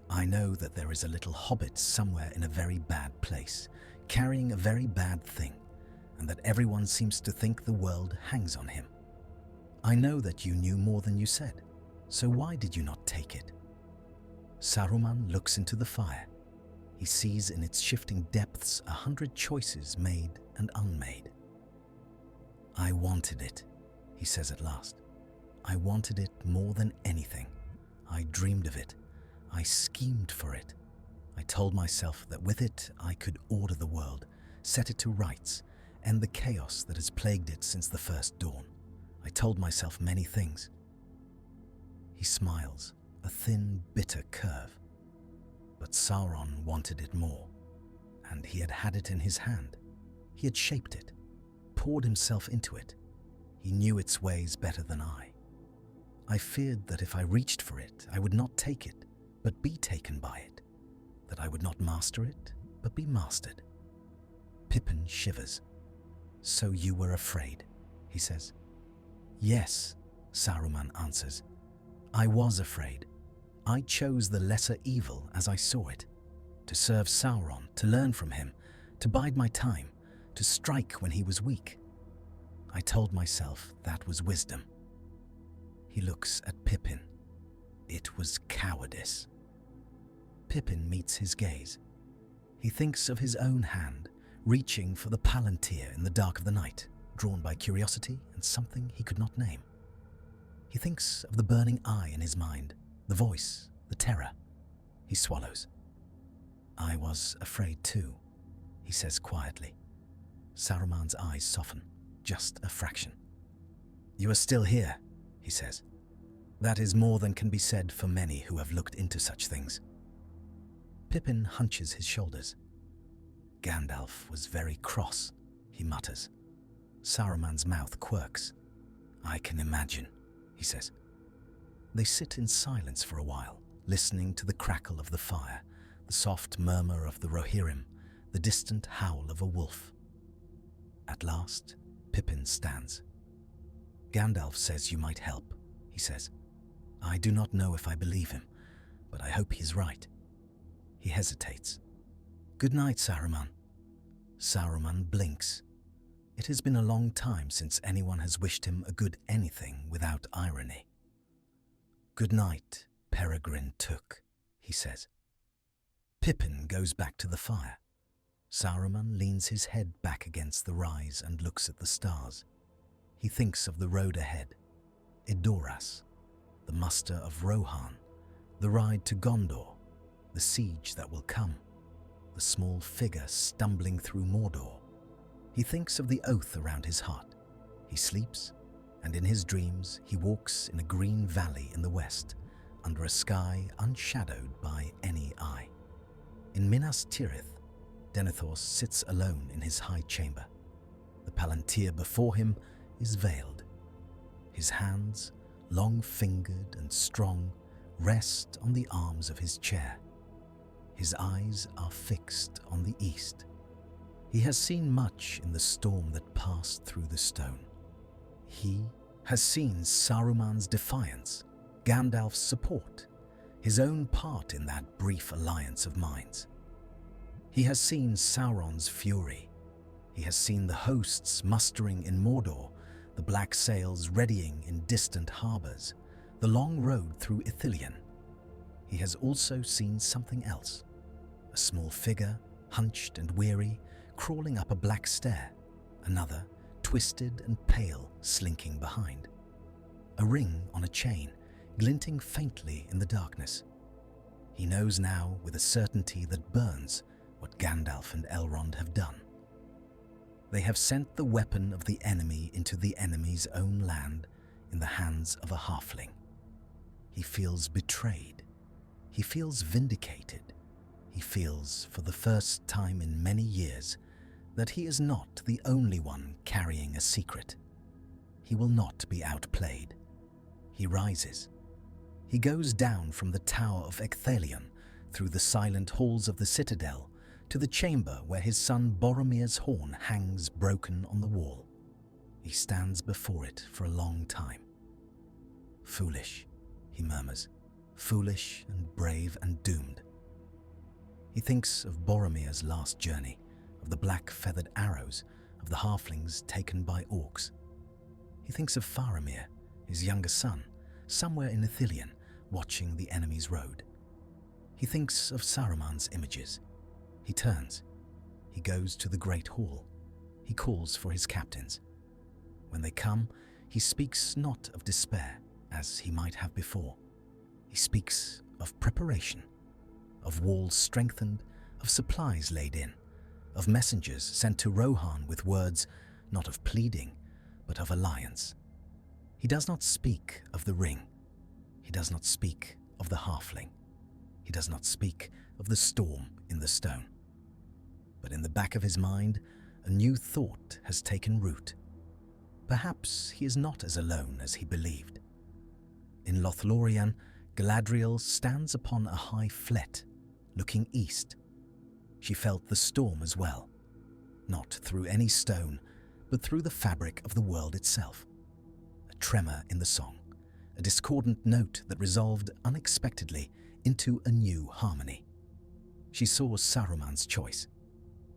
S1: "I know that there is a little hobbit somewhere in a very bad place, carrying a very bad thing, and that everyone seems to think the world hangs on him. I know that you knew more than you said, so why did you not take it?" Saruman looks into the fire. He sees in its shifting depths 100 choices made and unmade. "I wanted it," he says at last. "I wanted it more than anything. I dreamed of it. I schemed for it. I told myself that with it I could order the world, set it to rights, end the chaos that has plagued it since the first dawn. I told myself many things." He smiles, a thin, bitter curve. But Sauron wanted it more, and he had had it in his hand. He had shaped it, poured himself into it. He knew its ways better than I. I feared that if I reached for it, I would not take it, but be taken by it, that I would not master it, but be mastered. Pippin shivers. "So you were afraid," he says. "Yes," Saruman answers. "I was afraid. I chose the lesser evil as I saw it, to serve Sauron, to learn from him, to bide my time, to strike when he was weak. I told myself that was wisdom." He looks at Pippin. It was cowardice. Pippin meets his gaze. He thinks of his own hand, reaching for the palantir in the dark of the night, drawn by curiosity and something he could not name. He thinks of the burning eye in his mind, the voice, the terror. He swallows. "I was afraid too," he says quietly. Saruman's eyes soften, just a fraction. "You are still here," he says. That is more than can be said for many who have looked into such things. Pippin hunches his shoulders. Gandalf was very cross, he mutters. Saruman's mouth quirks. I can imagine, he says. They sit in silence for a while, listening to the crackle of the fire, the soft murmur of the Rohirrim, the distant howl of a wolf. At last, Pippin stands. Gandalf says you might help, he says. I do not know if I believe him, but I hope he's right. He hesitates. Good night, Saruman. Saruman blinks. It has been a long time since anyone has wished him a good anything without irony. Good night, Peregrine Took, he says. Pippin goes back to the fire. Saruman leans his head back against the rise and looks at the stars. He thinks of the road ahead, Edoras, the muster of Rohan, the ride to Gondor, the siege that will come, the small figure stumbling through Mordor. He thinks of the oath around his heart. He sleeps, and in his dreams he walks in a green valley in the west, under a sky unshadowed by any eye. In Minas Tirith, Denethor sits alone in his high chamber. The palantir before him is veiled. His hands, long-fingered and strong, rest on the arms of his chair. His eyes are fixed on the east. He has seen much in the storm that passed through the stone. He has seen Saruman's defiance, Gandalf's support, his own part in that brief alliance of minds. He has seen Sauron's fury. He has seen the hosts mustering in Mordor, the black sails readying in distant harbours, the long road through Ithilien. He has also seen something else, a small figure, hunched and weary, crawling up a black stair, another, twisted and pale, slinking behind. A ring on a chain, glinting faintly in the darkness. He knows now with a certainty that burns what Gandalf and Elrond have done. They have sent the weapon of the enemy into the enemy's own land in the hands of a halfling. He feels betrayed. He feels vindicated. He feels, for the first time in many years, that he is not the only one carrying a secret. He will not be outplayed. He rises. He goes down from the Tower of Ecthelion, through the silent halls of the citadel, to the chamber where his son Boromir's horn hangs broken on the wall. He stands before it for a long time. Foolish, he murmurs, foolish and brave and doomed. He thinks of Boromir's last journey, of the black feathered arrows, of the halflings taken by orcs. He thinks of Faramir, his younger son, somewhere in Ithilien, watching the enemy's road. He thinks of Saruman's images. He turns. He goes to the great hall. He calls for his captains. When they come, he speaks not of despair, as he might have before. He speaks of preparation, of walls strengthened, of supplies laid in, of messengers sent to Rohan with words not of pleading, but of alliance. He does not speak of the ring. He does not speak of the halfling. He does not speak of the storm in the stone. But in the back of his mind, a new thought has taken root. Perhaps he is not as alone as he believed. In Lothlorien, Galadriel stands upon a high flet, looking east. She felt the storm as well, not through any stone, but through the fabric of the world itself. A tremor in the song, a discordant note that resolved unexpectedly into a new harmony. She saw Saruman's choice.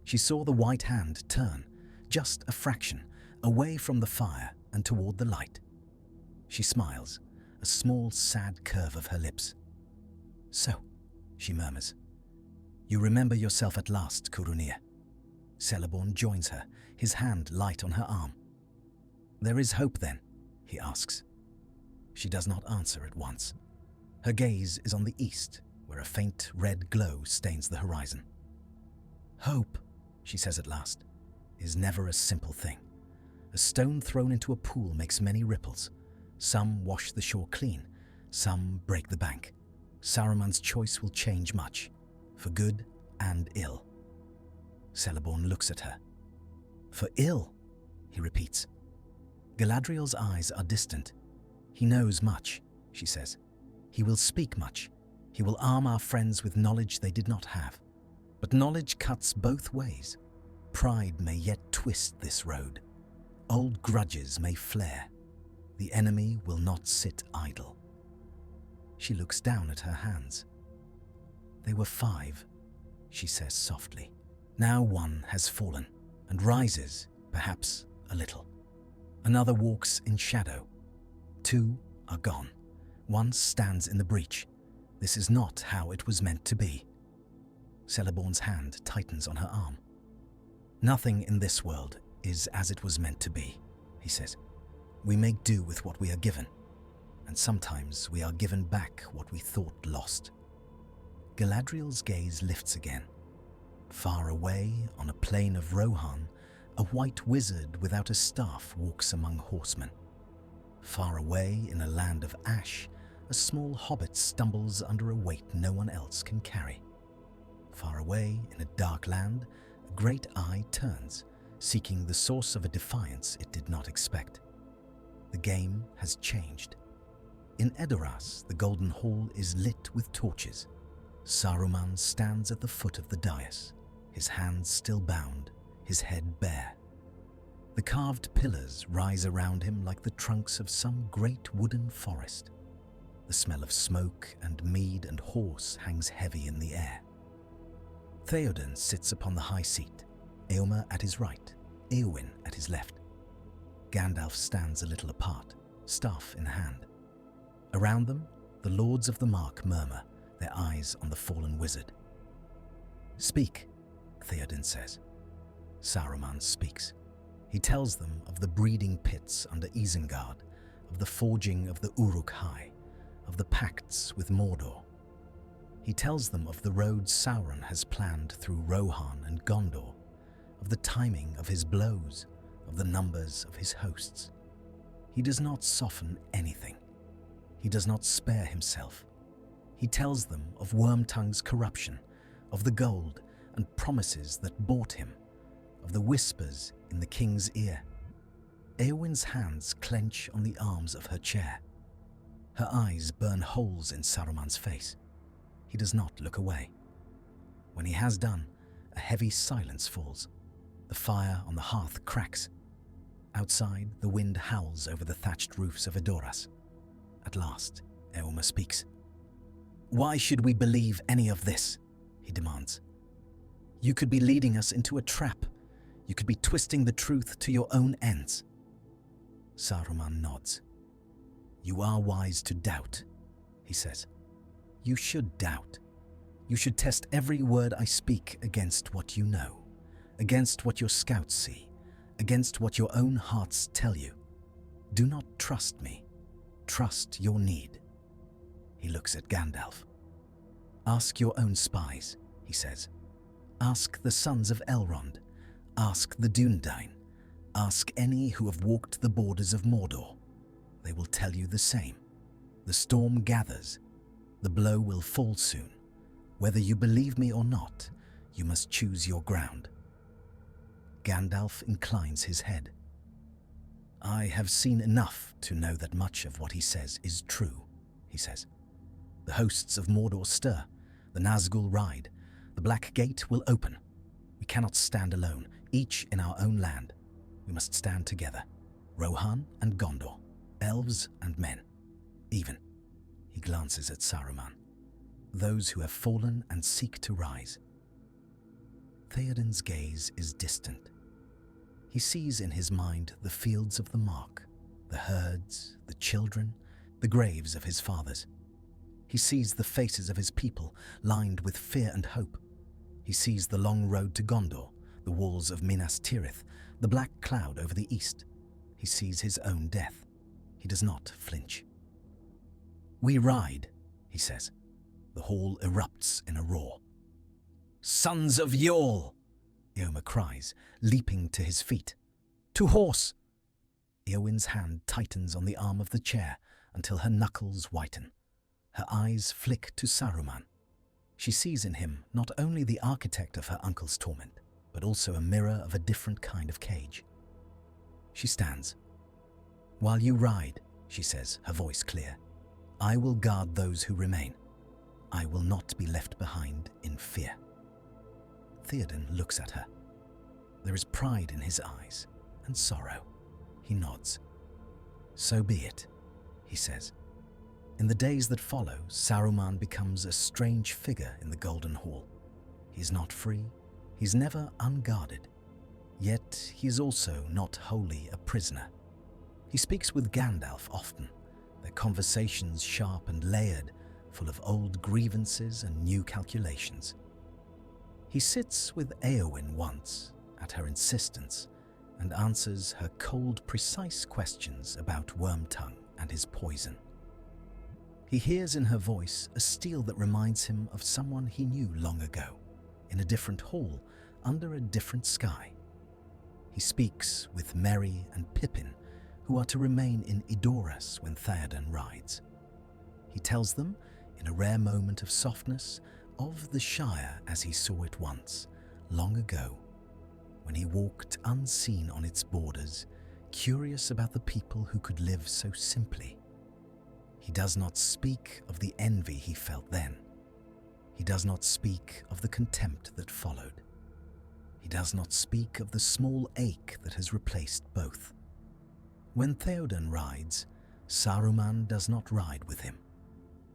S1: She saw the white hand turn, just a fraction, away from the fire and toward the light. She smiles, a small sad curve of her lips. So, she murmurs, you remember yourself at last, Curunir. Celeborn joins her, his hand light on her arm. There is hope then, he asks. She does not answer at once. Her gaze is on the east, where a faint red glow stains the horizon. Hope, she says at last, is never a simple thing. A stone thrown into a pool makes many ripples. Some wash the shore clean, Some break the bank. Saruman's choice will change much, for good and ill. Celeborn looks at her. For ill, he repeats. Galadriel's eyes are distant. He knows much, she says. He will speak much. He will arm our friends with knowledge they did not have. But knowledge cuts both ways. Pride may yet twist this road. Old grudges may flare. The enemy will not sit idle. She looks down at her hands. They were 5, she says softly. Now one has fallen and rises, perhaps a little. Another walks in shadow. 2 are gone. 1 stands in the breach. This is not how it was meant to be. Celeborn's hand tightens on her arm. Nothing in this world is as it was meant to be, he says. We make do with what we are given, and sometimes we are given back what we thought lost. Galadriel's gaze lifts again. Far away, on a plain of Rohan, a white wizard without a staff walks among horsemen. Far away, in a land of ash, a small hobbit stumbles under a weight no one else can carry. Far away, in a dark land, a great eye turns, seeking the source of a defiance it did not expect. The game has changed. In Edoras, the Golden Hall is lit with torches. Saruman stands at the foot of the dais, his hands still bound, his head bare. The carved pillars rise around him like the trunks of some great wooden forest. The smell of smoke and mead and horse hangs heavy in the air. Theoden sits upon the high seat, Éomer at his right, Éowyn at his left. Gandalf stands a little apart, staff in hand. Around them, the lords of the Mark murmur, their eyes on the fallen wizard. Speak, Theoden says. Saruman speaks. He tells them of the breeding pits under Isengard, of the forging of the Uruk-hai, of the pacts with Mordor. He tells them of the roads Sauron has planned through Rohan and Gondor, of the timing of his blows, of the numbers of his hosts. He does not soften anything. He does not spare himself. He tells them of Wormtongue's corruption, of the gold and promises that bought him, of the whispers in the king's ear. Éowyn's hands clench on the arms of her chair. Her eyes burn holes in Saruman's face. He does not look away. When he has done, a heavy silence falls. The fire on the hearth cracks. Outside, the wind howls over the thatched roofs of Edoras. At last, Éomer speaks. Why should we believe any of this? He demands. You could be leading us into a trap. You could be twisting the truth to your own ends. Saruman nods. You are wise to doubt, he says. You should doubt. You should test every word I speak against what you know, against what your scouts see, against what your own hearts tell you. Do not trust me. Trust your need. He looks at Gandalf. Ask your own spies, he says. Ask the sons of Elrond. Ask the Dúnedain. Ask any who have walked the borders of Mordor. They will tell you the same. The storm gathers. The blow will fall soon. Whether you believe me or not, you must choose your ground. Gandalf inclines his head. I have seen enough to know that much of what he says is true, he says. The hosts of Mordor stir. The Nazgul ride. The Black Gate will open. We cannot stand alone, each in our own land. We must stand together, Rohan and Gondor, elves and men. Even, he glances at Saruman, those who have fallen and seek to rise. Theoden's gaze is distant. He sees in his mind the fields of the Mark, the herds, the children, the graves of his fathers. He sees the faces of his people lined with fear and hope. He sees the long road to Gondor, the walls of Minas Tirith, the black cloud over the east. He sees his own death. He does not flinch. We ride, he says. The hall erupts in a roar. Sons of Yall! Éomer cries, leaping to his feet. To horse! Éowyn's hand tightens on the arm of the chair until her knuckles whiten. Her eyes flick to Saruman. She sees in him not only the architect of her uncle's torment, but also a mirror of a different kind of cage. She stands. "While you ride," she says, her voice clear, "I will guard those who remain. I will not be left behind in fear." Theoden looks at her. There is pride in his eyes and sorrow. He nods. "So be it," he says. In the days that follow, Saruman becomes a strange figure in the Golden Hall. He's not free, he's never unguarded. Yet he is also not wholly a prisoner. He speaks with Gandalf often, their conversations sharp and layered, full of old grievances and new calculations. He sits with Éowyn once, at her insistence, and answers her cold, precise questions about Wormtongue and his poison. He hears in her voice a steel that reminds him of someone he knew long ago, in a different hall, under a different sky. He speaks with Merry and Pippin, who are to remain in Edoras when Theoden rides. He tells them, in a rare moment of softness, of the Shire as he saw it once, long ago, when he walked unseen on its borders, curious about the people who could live so simply. He does not speak of the envy he felt then. He does not speak of the contempt that followed. He does not speak of the small ache that has replaced both. When Theoden rides, Saruman does not ride with him.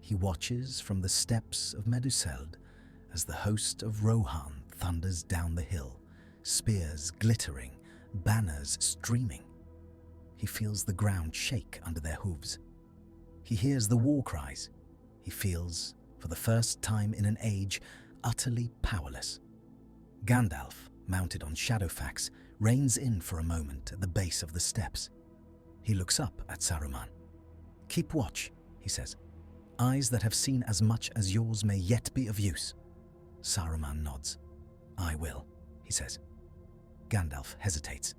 S1: He watches from the steps of Meduseld as the host of Rohan thunders down the hill, spears glittering, banners streaming. He feels the ground shake under their hooves. He hears the war cries. He feels, for the first time in an age, utterly powerless. Gandalf, mounted on Shadowfax, reins in for a moment at the base of the steps. He looks up at Saruman. "Keep watch," he says. "Eyes that have seen as much as yours may yet be of use." Saruman nods. "I will," he says. Gandalf hesitates.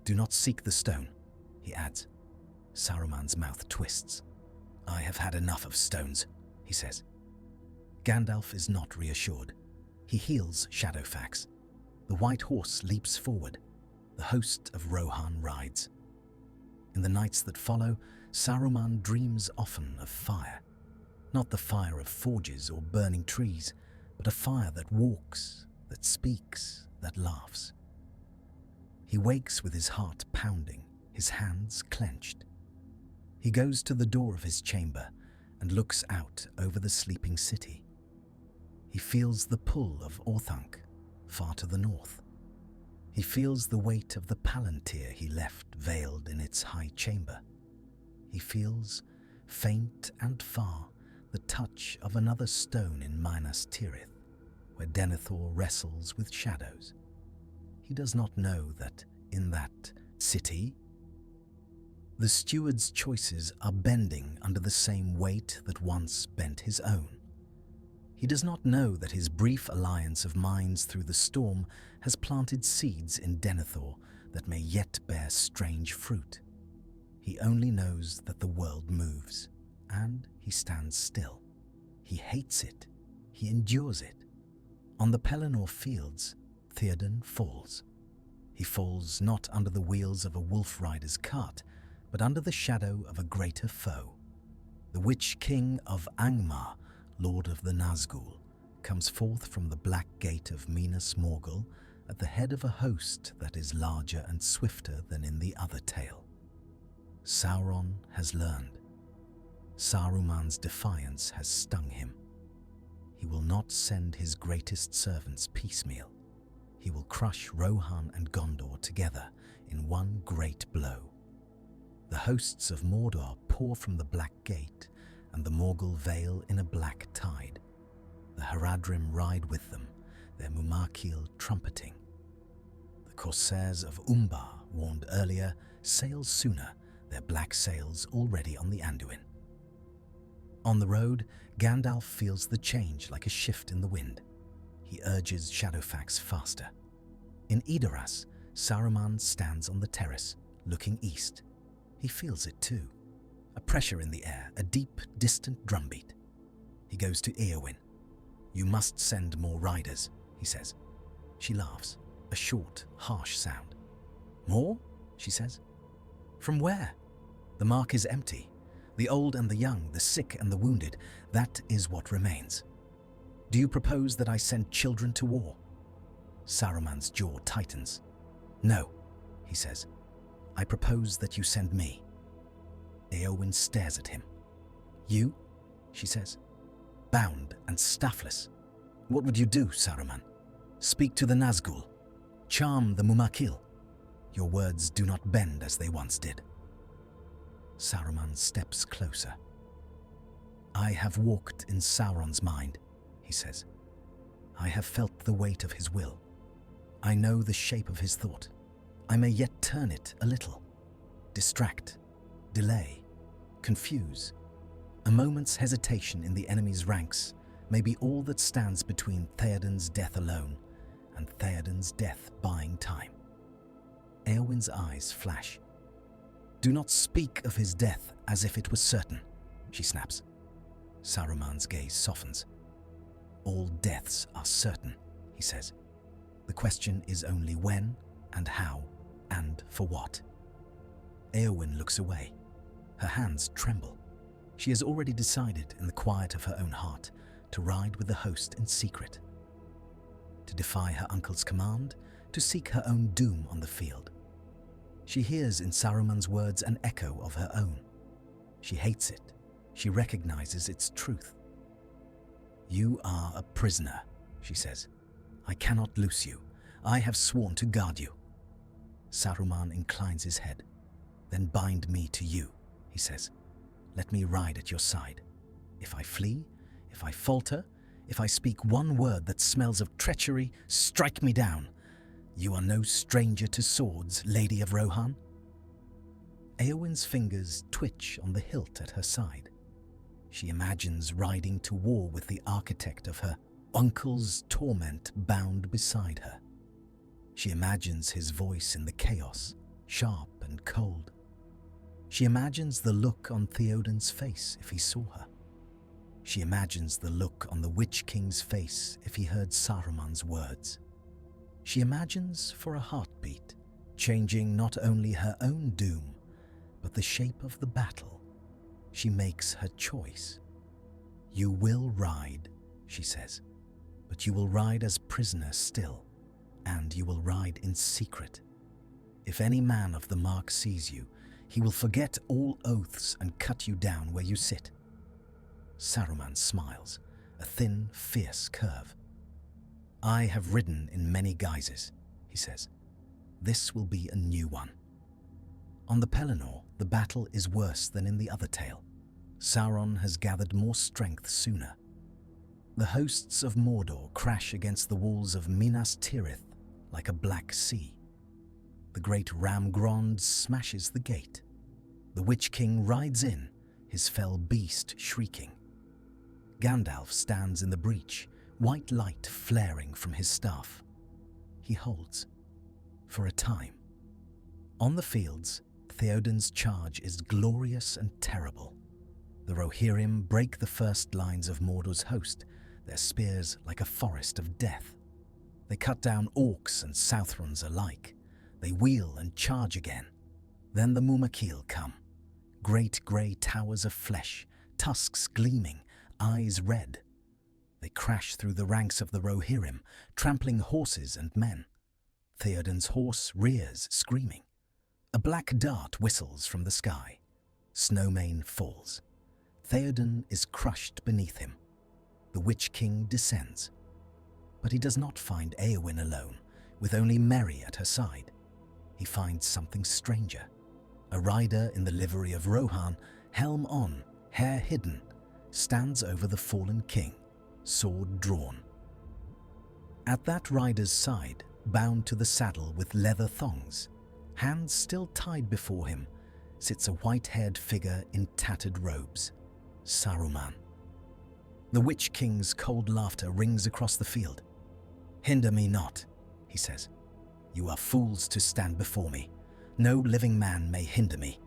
S1: "Do not seek the stone," he adds. Saruman's mouth twists. "I have had enough of stones," he says. Gandalf is not reassured. He heals Shadowfax. The white horse leaps forward. The host of Rohan rides. In the nights that follow, Saruman dreams often of fire. Not the fire of forges or burning trees, but a fire that walks, that speaks, that laughs. He wakes with his heart pounding, his hands clenched. He goes to the door of his chamber and looks out over the sleeping city. He feels the pull of Orthanc, far to the north. He feels the weight of the palantir he left veiled in its high chamber. He feels, faint and far, the touch of another stone in Minas Tirith, where Denethor wrestles with shadows. He does not know that in that city, the steward's choices are bending under the same weight that once bent his own. He does not know that his brief alliance of minds through the storm has planted seeds in Denethor that may yet bear strange fruit. He only knows that the world moves, and he stands still. He hates it. He endures it. On the Pelennor fields, Theoden falls. He falls not under the wheels of a wolf rider's cart, but under the shadow of a greater foe. The Witch King of Angmar, Lord of the Nazgul, comes forth from the black gate of Minas Morgul at the head of a host that is larger and swifter than in the other tale. Sauron has learned. Saruman's defiance has stung him. He will not send his greatest servants piecemeal. He will crush Rohan and Gondor together in one great blow. The hosts of Mordor pour from the Black Gate, and the Morgul Vale in a black tide. The Haradrim ride with them, their Mumakil trumpeting. The corsairs of Umbar, warned earlier, sail sooner, their black sails already on the Anduin. On the road, Gandalf feels the change like a shift in the wind. He urges Shadowfax faster. In Edoras, Saruman stands on the terrace, looking east. He feels it too. A pressure in the air, a deep, distant drumbeat. He goes to Éowyn. "You must send more riders," he says. She laughs, a short, harsh sound. "More?" she says. "From where? The mark is empty. The old and the young, the sick and the wounded, that is what remains. Do you propose that I send children to war?" Saruman's jaw tightens. "No," he says. "I propose that you send me." Éowyn stares at him. "You?" she says. "Bound and staffless. What would you do, Saruman? Speak to the Nazgul. Charm the Mumakil. Your words do not bend as they once did." Saruman steps closer. "I have walked in Sauron's mind," he says. "I have felt the weight of his will. I know the shape of his thought. I may yet turn it a little. Distract, delay, confuse. A moment's hesitation in the enemy's ranks may be all that stands between Theoden's death alone and Theoden's death buying time." Éowyn's eyes flash. "Do not speak of his death as if it was certain," she snaps. Saruman's gaze softens. "All deaths are certain," he says. "The question is only when and how and for what." Éowyn looks away. Her hands tremble. She has already decided in the quiet of her own heart to ride with the host in secret. To defy her uncle's command, to seek her own doom on the field. She hears in Saruman's words an echo of her own. She hates it. She recognizes its truth. "You are a prisoner," she says. "I cannot loose you. I have sworn to guard you." Saruman inclines his head. "Then bind me to you," he says. "Let me ride at your side. If I flee, if I falter, if I speak one word that smells of treachery, strike me down. You are no stranger to swords, Lady of Rohan." Éowyn's fingers twitch on the hilt at her side. She imagines riding to war with the architect of her uncle's torment bound beside her. She imagines his voice in the chaos, sharp and cold. She imagines the look on Theoden's face if he saw her. She imagines the look on the Witch King's face if he heard Saruman's words. She imagines for a heartbeat, changing not only her own doom, but the shape of the battle. She makes her choice. "You will ride," she says, "but you will ride as prisoner still, and you will ride in secret. If any man of the mark sees you, he will forget all oaths and cut you down where you sit." Saruman smiles, a thin, fierce curve. "I have ridden in many guises," he says. "This will be a new one." On the Pelennor, the battle is worse than in the other tale. Sauron has gathered more strength sooner. The hosts of Mordor crash against the walls of Minas Tirith like a black sea. The great Ramgrond smashes the gate. The Witch King rides in, his fell beast shrieking. Gandalf stands in the breach, white light flaring from his staff. He holds. For a time. On the fields, Theoden's charge is glorious and terrible. The Rohirrim break the first lines of Mordor's host, their spears like a forest of death. They cut down orcs and Southrons alike. They wheel and charge again. Then the Mumakil come. Great grey towers of flesh, tusks gleaming, eyes red. They crash through the ranks of the Rohirrim, trampling horses and men. Theoden's horse rears, screaming. A black dart whistles from the sky. Snowmane falls. Theoden is crushed beneath him. The Witch King descends. But he does not find Éowyn alone, with only Merry at her side. He finds something stranger. A rider in the livery of Rohan, helm on, hair hidden, stands over the fallen king, sword drawn. At that rider's side, bound to the saddle with leather thongs, hands still tied before him, sits a white-haired figure in tattered robes, Saruman. The Witch King's cold laughter rings across the field. "Hinder me not," he says. "You are fools to stand before me. No living man may hinder me."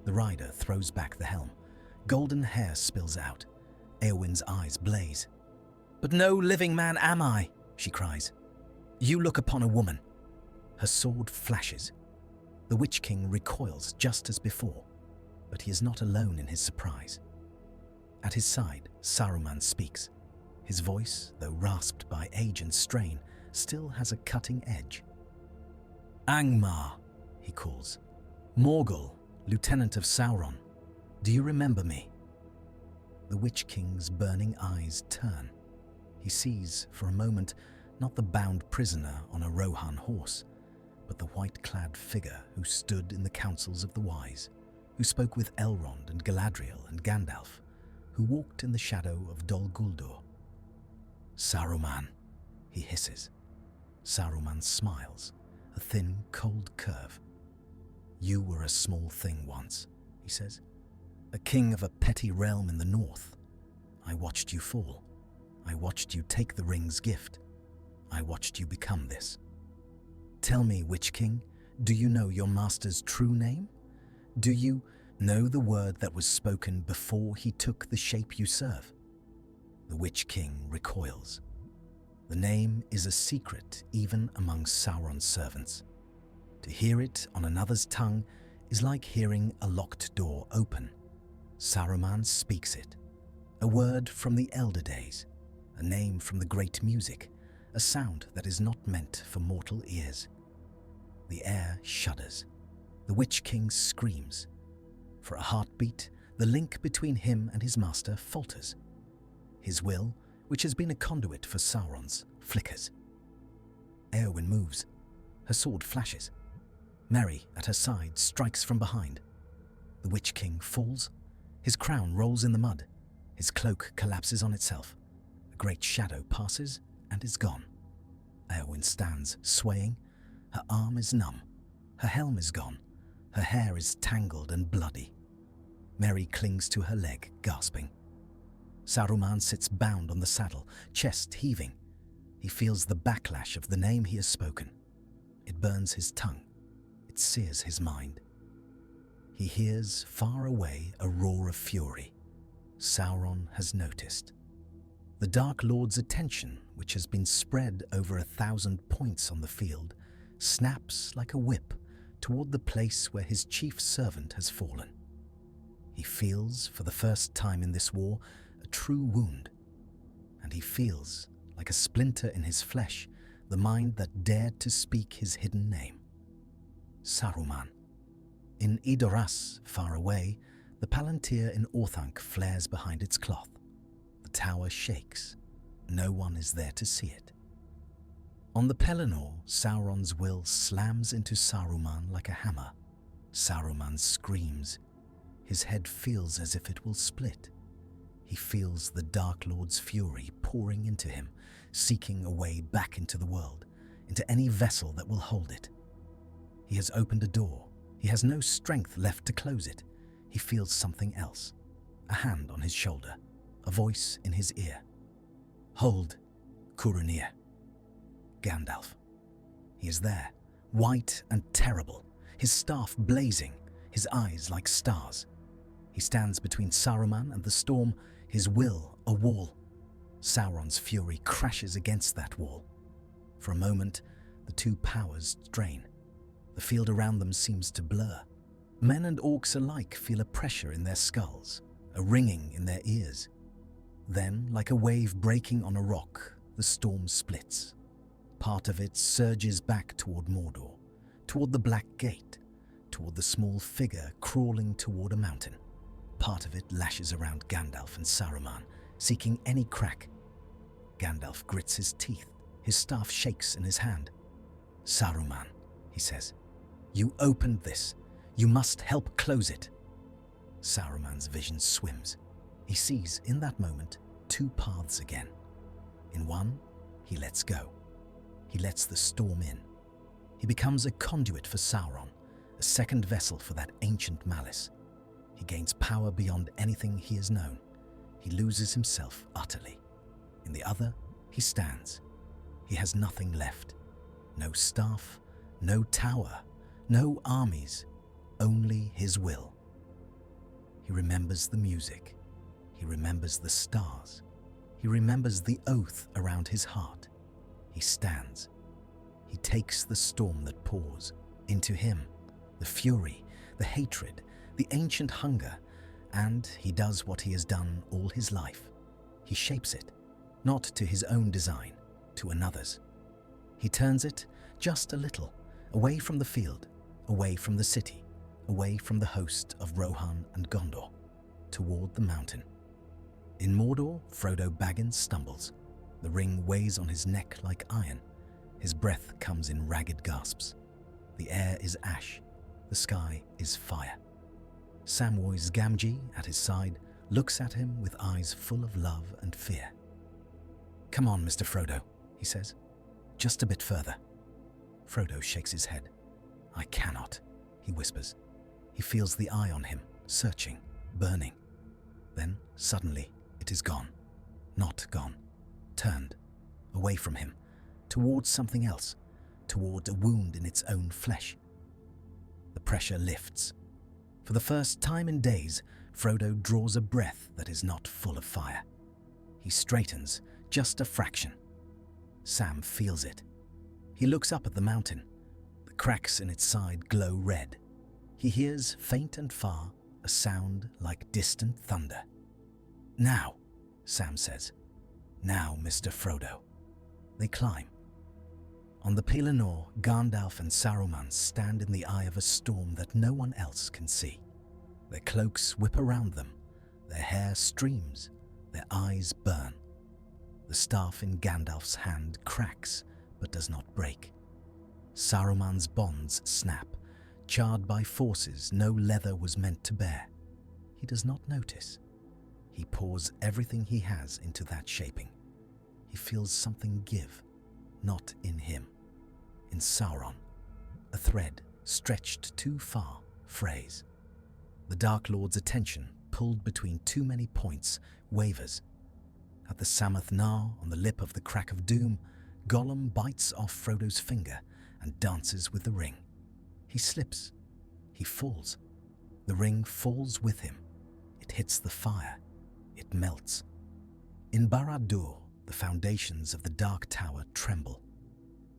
S1: The rider throws back the helm. Golden hair spills out. Eowyn's eyes blaze. "But no living man am I," she cries. "You look upon a woman." Her sword flashes. The Witch King recoils just as before, but he is not alone in his surprise. At his side, Saruman speaks. His voice, though rasped by age and strain, still has a cutting edge. "Angmar," he calls. "Morgul, Lieutenant of Sauron. Do you remember me?" The Witch King's burning eyes turn. He sees, for a moment, not the bound prisoner on a Rohan horse, but the white-clad figure who stood in the councils of the wise, who spoke with Elrond and Galadriel and Gandalf, who walked in the shadow of Dol Guldur. "Saruman," he hisses. Saruman smiles, a thin, cold curve. "You were a small thing once," he says. "A king of a petty realm in the north. I watched you fall. I watched you take the ring's gift. I watched you become this. Tell me, Witch King, do you know your master's true name? Do you know the word that was spoken before he took the shape you serve?" The Witch King recoils. The name is a secret even among Sauron's servants. To hear it on another's tongue is like hearing a locked door open. Saruman speaks it. A word from the elder days, a name from the great music, a sound that is not meant for mortal ears. The air shudders. The Witch King screams. For a heartbeat, the link between him and his master falters. His will, which has been a conduit for Sauron's, flickers. Eowyn moves. Her sword flashes. Merry, at her side, strikes from behind. The Witch King falls. His crown rolls in the mud. His cloak collapses on itself. A great shadow passes and is gone. Eowyn stands, swaying. Her arm is numb. Her helm is gone. Her hair is tangled and bloody. Merry clings to her leg, gasping. Saruman sits bound on the saddle, chest heaving. He feels the backlash of the name he has spoken. It burns his tongue. It sears his mind. He hears far away a roar of fury. Sauron has noticed. The Dark Lord's attention, which has been spread over 1,000 points on the field, snaps like a whip toward the place where his chief servant has fallen. He feels, for the first time in this war, a true wound, and he feels, like a splinter in his flesh, the mind that dared to speak his hidden name. Saruman. In Edoras, far away, the Palantir in Orthanc flares behind its cloth. The tower shakes. No one is there to see it. On the Pelennor, Sauron's will slams into Saruman like a hammer. Saruman screams. His head feels as if it will split. He feels the Dark Lord's fury pouring into him, seeking a way back into the world, into any vessel that will hold it. He has opened a door. He has no strength left to close it. He feels something else. A hand on his shoulder, a voice in his ear. "Hold, Curunir." Gandalf. He is there, white and terrible, his staff blazing, his eyes like stars. He stands between Saruman and the storm, his will a wall. Sauron's fury crashes against that wall. For a moment, the two powers strain. The field around them seems to blur. Men and orcs alike feel a pressure in their skulls, a ringing in their ears. Then, like a wave breaking on a rock, the storm splits. Part of it surges back toward Mordor, toward the Black Gate, toward the small figure crawling toward a mountain. Part of it lashes around Gandalf and Saruman, seeking any crack. Gandalf grits his teeth. His staff shakes in his hand. "Saruman," he says, "you opened this. You must help close it." Saruman's vision swims. He sees, in that moment, two paths again. In one, he lets go. He lets the storm in. He becomes a conduit for Sauron, a second vessel for that ancient malice. He gains power beyond anything he has known. He loses himself utterly. In the other, he stands. He has nothing left. No staff, no tower, no armies, only his will. He remembers the music. He He remembers the stars. He remembers the oath around his heart. He stands. He takes the storm that pours into him, the fury, the hatred, the ancient hunger, and he does what he has done all his life. He shapes it, not to his own design, to another's. He turns it just a little, away from the field, away from the city, away from the host of Rohan and Gondor, toward the mountain. In Mordor, Frodo Baggins stumbles. The ring weighs on his neck like iron. His breath comes in ragged gasps. The air is ash. The sky is fire. Samwise Gamgee, at his side, looks at him with eyes full of love and fear. "Come on, Mr. Frodo," he says. "Just a bit further." Frodo shakes his head. "I cannot," he whispers. He feels the eye on him, searching, burning. Then, suddenly, it is gone. Not gone. Turned. Away from him. Towards something else. Toward a wound in its own flesh. The pressure lifts. For the first time in days, Frodo draws a breath that is not full of fire. He straightens, just a fraction. Sam feels it. He looks up at the mountain. The cracks in its side glow red. He hears, faint and far, a sound like distant thunder. "Now," Sam says. "Now, Mr. Frodo." They climb. On the Pelennor, Gandalf and Saruman stand in the eye of a storm that no one else can see. Their cloaks whip around them, their hair streams, their eyes burn. The staff in Gandalf's hand cracks, but does not break. Saruman's bonds snap, charred by forces no leather was meant to bear. He does not notice. He pours everything he has into that shaping. He feels something give, not in him. In Sauron, a thread stretched too far frays. The Dark Lord's attention, pulled between too many points, wavers. At the Samath Nar, on the lip of the Crack of Doom, Gollum bites off Frodo's finger and dances with the ring. He slips. He falls. The ring falls with him. It hits the fire. It melts. In Barad-dûr, the foundations of the Dark Tower tremble.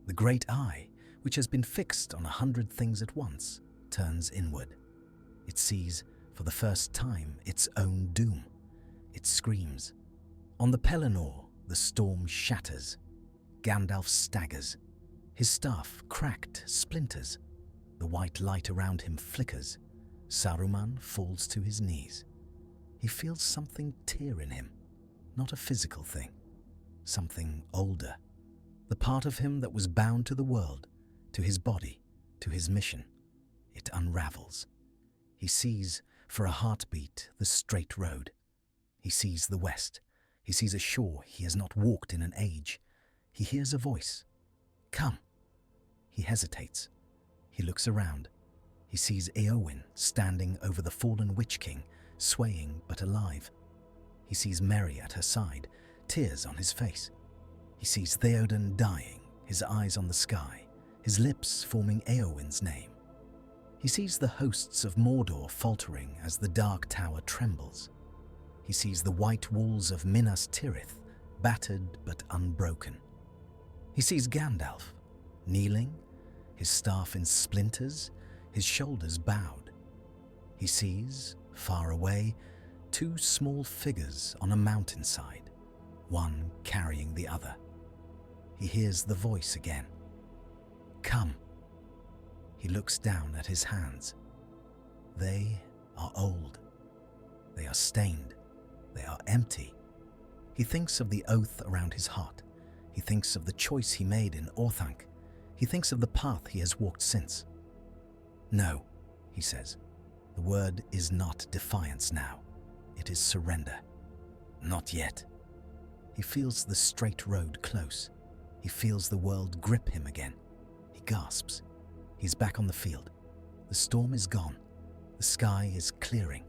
S1: The great eye, which has been fixed on 100 things at once, turns inward. It sees, for the first time, its own doom. It screams. On the Pelennor, the storm shatters. Gandalf staggers. His staff, cracked, splinters. The white light around him flickers. Saruman falls to his knees. He feels something tear in him, not a physical thing, something older. The part of him that was bound to the world, to his body, to his mission. It unravels. He sees, for a heartbeat, the straight road. He sees the west. He sees a shore he has not walked in an age. He hears a voice. "Come." He hesitates. He looks around. He sees Éowyn standing over the fallen Witch King, swaying but alive. He sees Merry at her side, tears on his face. He sees Theoden dying, his eyes on the sky, his lips forming Éowyn's name. He sees the hosts of Mordor faltering as the Dark Tower trembles. He sees the white walls of Minas Tirith, battered but unbroken. He sees Gandalf, kneeling, his staff in splinters, his shoulders bowed. He sees, far away, two small figures on a mountainside, one carrying the other. He hears the voice again. "Come." He looks down at his hands. They are old. They are stained. They are empty. He thinks of the oath around his heart. He thinks of the choice he made in Orthanc. He thinks of the path he has walked since. "No," he says. The word is not defiance now. It is surrender. Not yet. He feels the straight road close. He feels the world grip him again. He gasps. He's back on the field. The storm is gone. The sky is clearing.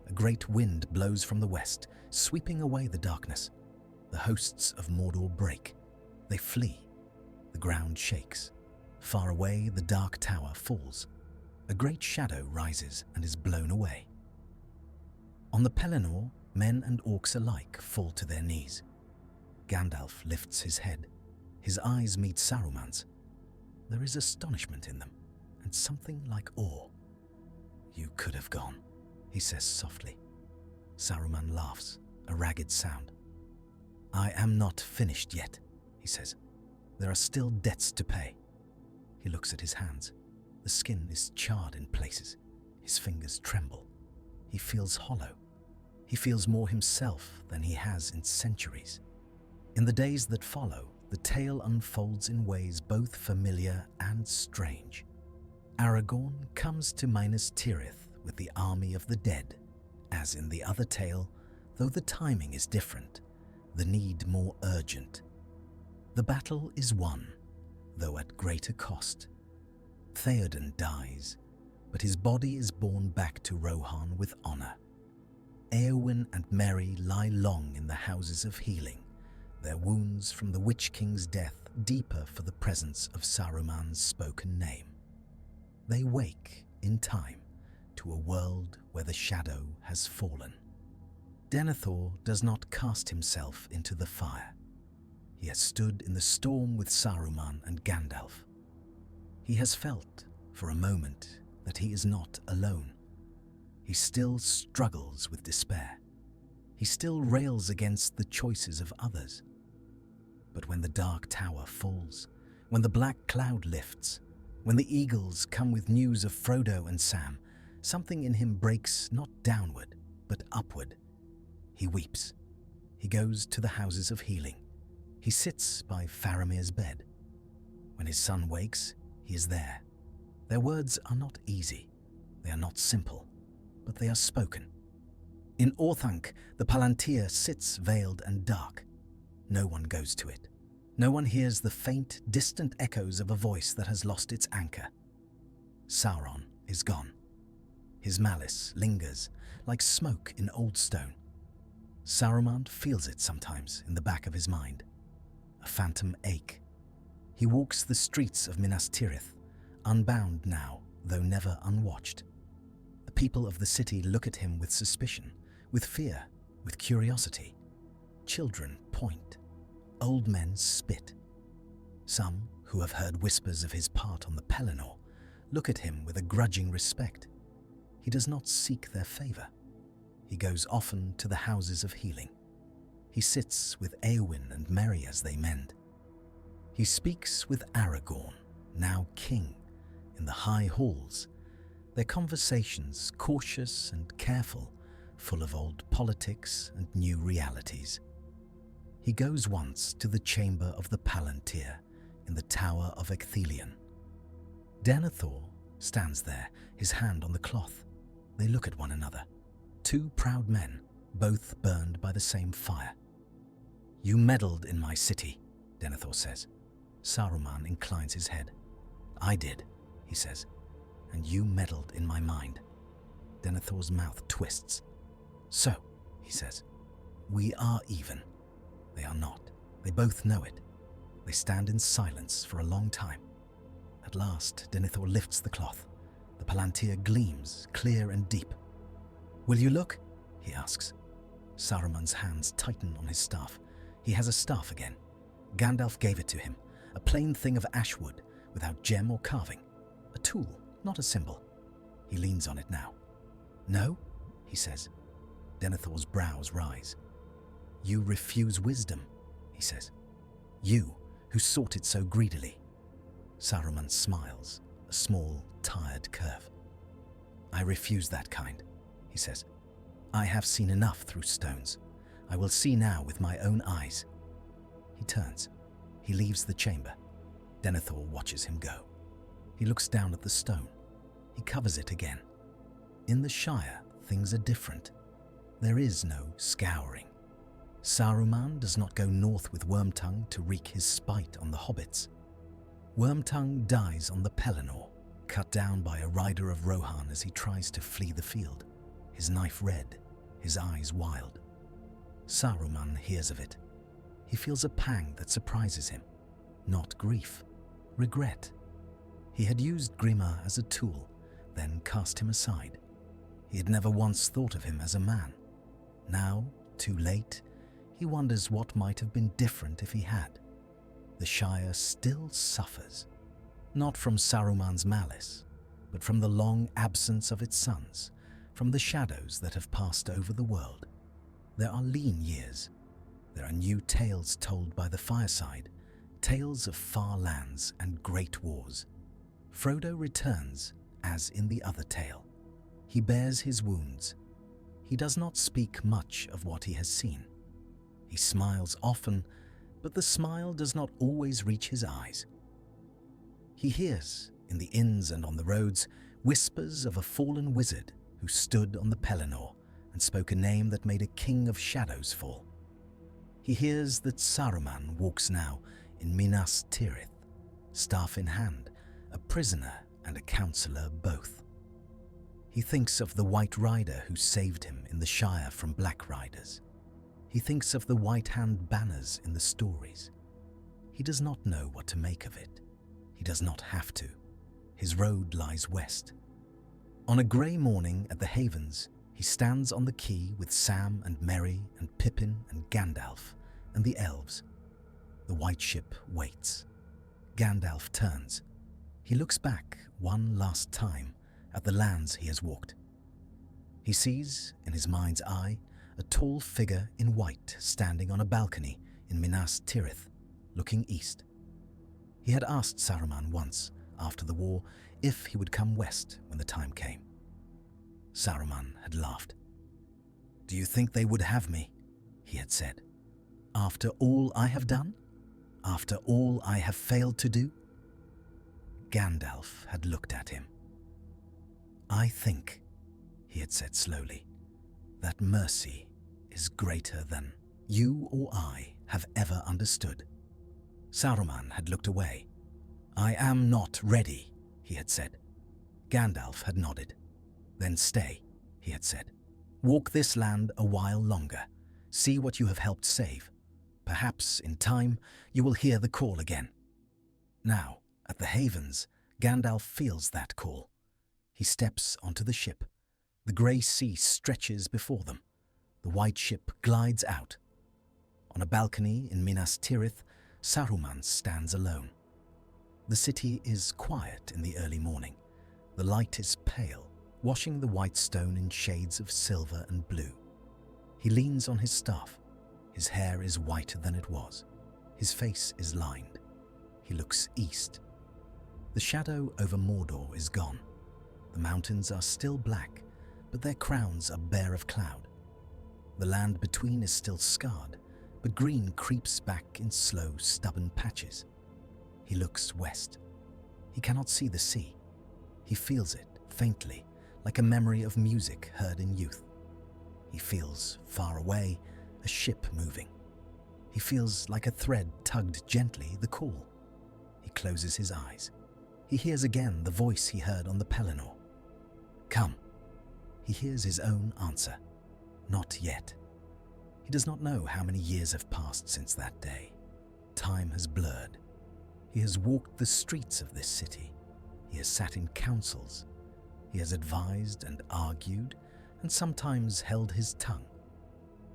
S1: A great wind blows from the west, sweeping away the darkness. The hosts of Mordor break. They flee. The ground shakes. Far away, the Dark Tower falls. A great shadow rises and is blown away. On the Pelennor, men and orcs alike fall to their knees. Gandalf lifts his head. His eyes meet Saruman's. There is astonishment in them, and something like awe. "You could have gone," he says softly. Saruman laughs, a ragged sound. "I am not finished yet," he says. "There are still debts to pay." He looks at his hands. The skin is charred in places. His fingers tremble. He feels hollow. He feels more himself than he has in centuries. In the days that follow, the tale unfolds in ways both familiar and strange. Aragorn comes to Minas Tirith with the army of the dead. As in the other tale, though the timing is different, the need more urgent. The battle is won, though at greater cost. Theoden dies, but his body is borne back to Rohan with honor. Éowyn and Merry lie long in the houses of healing, their wounds from the Witch King's death deeper for the presence of Saruman's spoken name. They wake, in time, to a world where the shadow has fallen. Denethor does not cast himself into the fire. He has stood in the storm with Saruman and Gandalf. He has felt, for a moment, that he is not alone. He still struggles with despair. He still rails against the choices of others. But when the dark tower falls, when the black cloud lifts, when the eagles come with news of Frodo and Sam, something in him breaks not downward, but upward. He weeps. He goes to the houses of healing. He sits by Faramir's bed. When his son wakes, he is there. Their words are not easy. They are not simple, but they are spoken. In Orthanc, the Palantir sits veiled and dark. No one goes to it. No one hears the faint, distant echoes of a voice that has lost its anchor. Sauron is gone. His malice lingers like smoke in old stone. Saruman feels it sometimes in the back of his mind, a phantom ache. He walks the streets of Minas Tirith, unbound now, though never unwatched. The people of the city look at him with suspicion, with fear, with curiosity. Children point. Old men spit. Some, who have heard whispers of his part on the Pelennor, look at him with a grudging respect. He does not seek their favor. He goes often to the houses of healing. He sits with Éowyn and Merry as they mend. He speaks with Aragorn, now king, in the high halls, their conversations cautious and careful, full of old politics and new realities. He goes once to the chamber of the Palantir in the Tower of Ecthelion. Denethor stands there, his hand on the cloth. They look at one another. Two proud men, both burned by the same fire. "You meddled in my city," Denethor says. Saruman inclines his head. "I did," he says, "and you meddled in my mind." Denethor's mouth twists. "So," he says, "we are even." They are not. They both know it. They stand in silence for a long time. At last, Denethor lifts the cloth. The Palantir gleams, clear and deep. "Will you look?" he asks. Saruman's hands tighten on his staff. He has a staff again. Gandalf gave it to him, a plain thing of ash wood, without gem or carving. A tool, not a symbol. He leans on it now. "No?" he says. Denethor's brows rise. "You refuse wisdom," he says. "You, who sought it so greedily." Saruman smiles, a small, tired curve. "I refuse that kind," he says. "I have seen enough through stones. I will see now with my own eyes." He turns. He leaves the chamber. Denethor watches him go. He looks down at the stone. He covers it again. In the Shire, things are different. There is no scouring. Saruman does not go north with Wormtongue to wreak his spite on the hobbits. Wormtongue dies on the Pelennor, cut down by a rider of Rohan as he tries to flee the field, his knife red, his eyes wild. Saruman hears of it. He feels a pang that surprises him. Not grief, regret. He had used Grima as a tool, then cast him aside. He had never once thought of him as a man. Now, too late, he wonders what might have been different if he had. The Shire still suffers, not from Saruman's malice, but from the long absence of its sons, from the shadows that have passed over the world. There are lean years. There are new tales told by the fireside, tales of far lands and great wars. Frodo returns, as in the other tale. He bears his wounds. He does not speak much of what he has seen. He smiles often, but the smile does not always reach his eyes. He hears, in the inns and on the roads, whispers of a fallen wizard who stood on the Pelennor and spoke a name that made a king of shadows fall. He hears that Saruman walks now in Minas Tirith, staff in hand, a prisoner and a counselor both. He thinks of the White Rider who saved him in the Shire from Black Riders. He thinks of the White Hand banners in the stories. He does not know what to make of it. He does not have to. His road lies west. On a grey morning at the Havens, he stands on the quay with Sam and Merry and Pippin and Gandalf and the elves. The white ship waits. Gandalf turns. He looks back one last time at the lands he has walked. He sees, in his mind's eye, a tall figure in white standing on a balcony in Minas Tirith, looking east. He had asked Saruman once, after the war, if he would come west when the time came. Saruman had laughed. "Do you think they would have me?" he had said. "After all I have done? After all I have failed to do?" Gandalf had looked at him. "I think," he had said slowly, "that mercy is greater than you or I have ever understood." Saruman had looked away. "I am not ready," he had said. Gandalf had nodded. "Then stay," he had said. "Walk this land a while longer. See what you have helped save. Perhaps, in time, you will hear the call again." Now, at the Havens, Gandalf feels that call. He steps onto the ship. The grey sea stretches before them. The white ship glides out. On a balcony in Minas Tirith, Saruman stands alone. The city is quiet in the early morning. The light is pale, washing the white stone in shades of silver and blue. He leans on his staff. His hair is whiter than it was. His face is lined. He looks east. The shadow over Mordor is gone. The mountains are still black, but their crowns are bare of cloud. The land between is still scarred, but green creeps back in slow, stubborn patches. He looks west. He cannot see the sea. He feels it, faintly, like a memory of music heard in youth. He feels, far away, a ship moving. He feels like a thread tugged gently the call. He closes his eyes. He hears again the voice he heard on the Pelennor. "Come." He hears his own answer. Not yet. He does not know how many years have passed since that day. Time has blurred. He has walked the streets of this city. He has sat in councils. He has advised and argued, and sometimes held his tongue.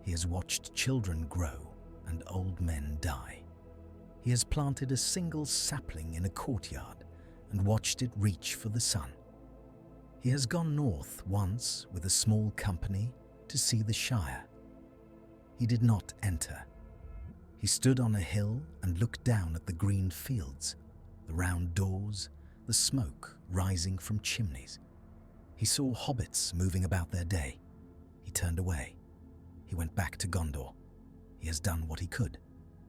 S1: He has watched children grow and old men die. He has planted a single sapling in a courtyard and watched it reach for the sun. He has gone north once with a small company to see the Shire. He did not enter. He stood on a hill and looked down at the green fields, the round doors, the smoke rising from chimneys. He saw hobbits moving about their day. He turned away. He went back to Gondor. He has done what he could.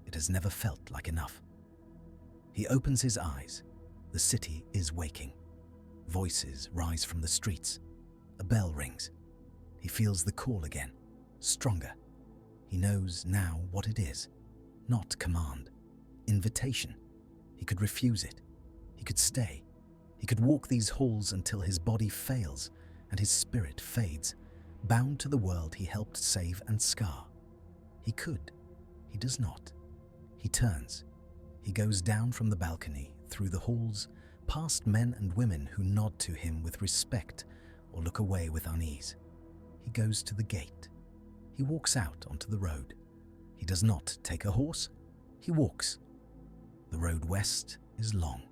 S1: It has never felt like enough. He opens his eyes. The city is waking. Voices rise from the streets. A bell rings. He feels the call again, stronger. He knows now what it is. Not command. Invitation. He could refuse it. He could stay. He could walk these halls until his body fails and his spirit fades, bound to the world he helped save and scar. He could. He does not. He turns. He goes down from the balcony, through the halls, past men and women who nod to him with respect or look away with unease. He goes to the gate. He walks out onto the road. He does not take a horse. He walks. The road west is long.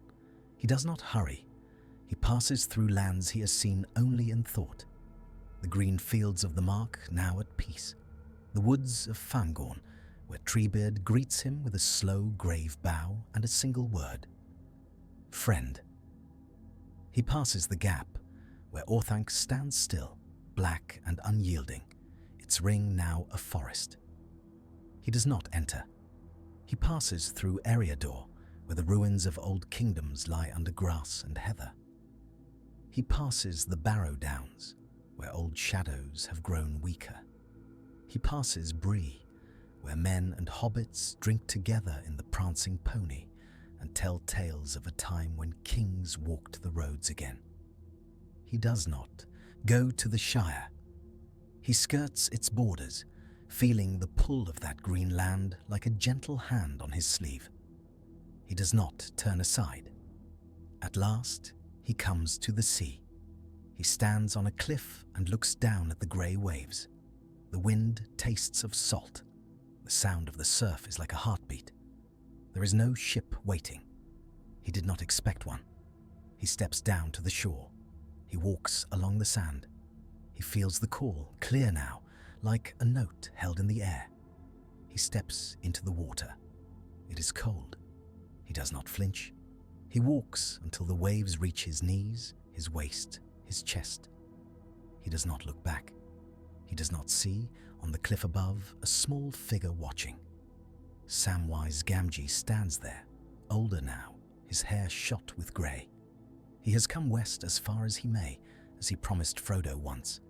S1: He does not hurry. He passes through lands he has seen only in thought. The green fields of the Mark now at peace. The woods of Fangorn, where Treebeard greets him with a slow, grave bow and a single word. Friend. He passes the gap, where Orthanc stands still, black and unyielding, its ring now a forest. He does not enter. He passes through Eriador, where the ruins of old kingdoms lie under grass and heather. He passes the Barrow Downs, where old shadows have grown weaker. He passes Bree, where men and hobbits drink together in the prancing pony and tell tales of a time when kings walked the roads again. He does not go to the Shire. He skirts its borders, feeling the pull of that green land like a gentle hand on his sleeve. He does not turn aside. At last, he comes to the sea. He stands on a cliff and looks down at the grey waves. The wind tastes of salt. The sound of the surf is like a heartbeat. There is no ship waiting. He did not expect one. He steps down to the shore. He walks along the sand. He feels the call, clear now, like a note held in the air. He steps into the water. It is cold. He does not flinch. He walks until the waves reach his knees, his waist, his chest. He does not look back. He does not see, on the cliff above, a small figure watching. Samwise Gamgee stands there, older now, his hair shot with grey. He has come west as far as he may, as he promised Frodo once.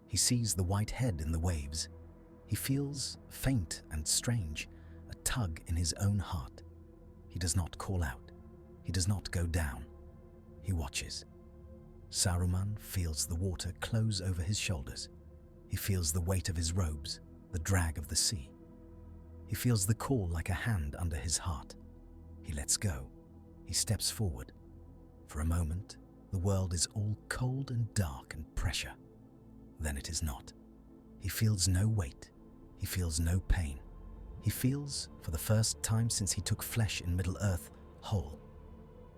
S1: He sees the white head in the waves. He feels faint and strange, a tug in his own heart. He does not call out. He does not go down. He watches. Saruman feels the water close over his shoulders. He feels the weight of his robes, the drag of the sea. He feels the call like a hand under his heart. He lets go. He steps forward. For a moment, the world is all cold and dark and pressure. Then it is not. He feels no weight. He feels no pain. He feels, for the first time since he took flesh in Middle-earth, whole.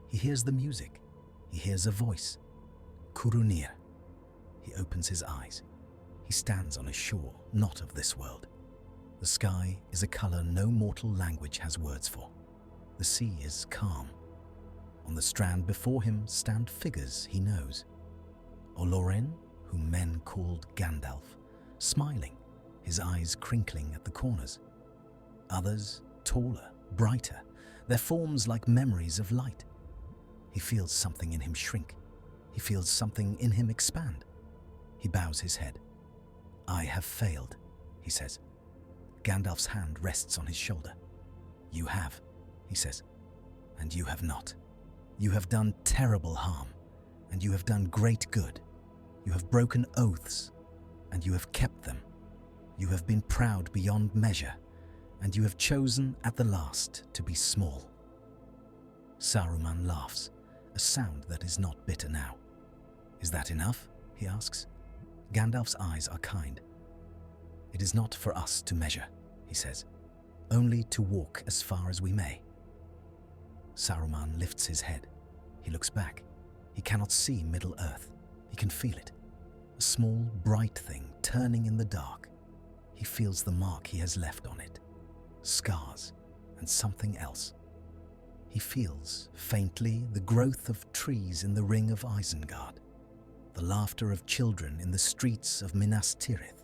S1: He hears the music. He hears a voice. Curunir. He opens his eyes. He stands on a shore not of this world. The sky is a colour no mortal language has words for. The sea is calm. On the strand before him stand figures he knows. Olorin, whom men called Gandalf, smiling, his eyes crinkling at the corners. Others, taller, brighter, their forms like memories of light. He feels something in him shrink. He feels something in him expand. He bows his head. I have failed, he says. Gandalf's hand rests on his shoulder. You have, he says, and you have not. You have done terrible harm, and you have done great good. You have broken oaths, and you have kept them. You have been proud beyond measure, and you have chosen at the last to be small. Saruman laughs, a sound that is not bitter now. Is that enough? He asks. Gandalf's eyes are kind. It is not for us to measure, he says, only to walk as far as we may. Saruman lifts his head. He looks back. He cannot see Middle-earth. He can feel it. A small, bright thing turning in the dark. He feels the mark he has left on it. Scars and something else. He feels, faintly, the growth of trees in the ring of Isengard, the laughter of children in the streets of Minas Tirith,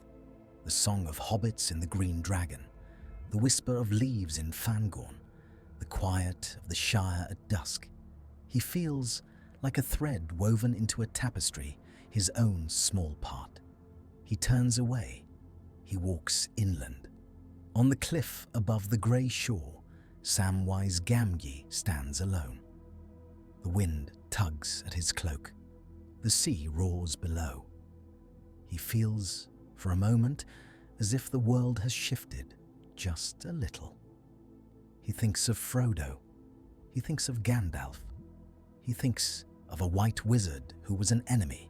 S1: the song of hobbits in the Green Dragon, the whisper of leaves in Fangorn, the quiet of the Shire at dusk. He feels, like a thread woven into a tapestry, his own small part. He turns away. He walks inland. On the cliff above the grey shore, Samwise Gamgee stands alone. The wind tugs at his cloak. The sea roars below. He feels, for a moment, as if the world has shifted just a little. He thinks of Frodo. He thinks of Gandalf. He thinks of a white wizard who was an enemy,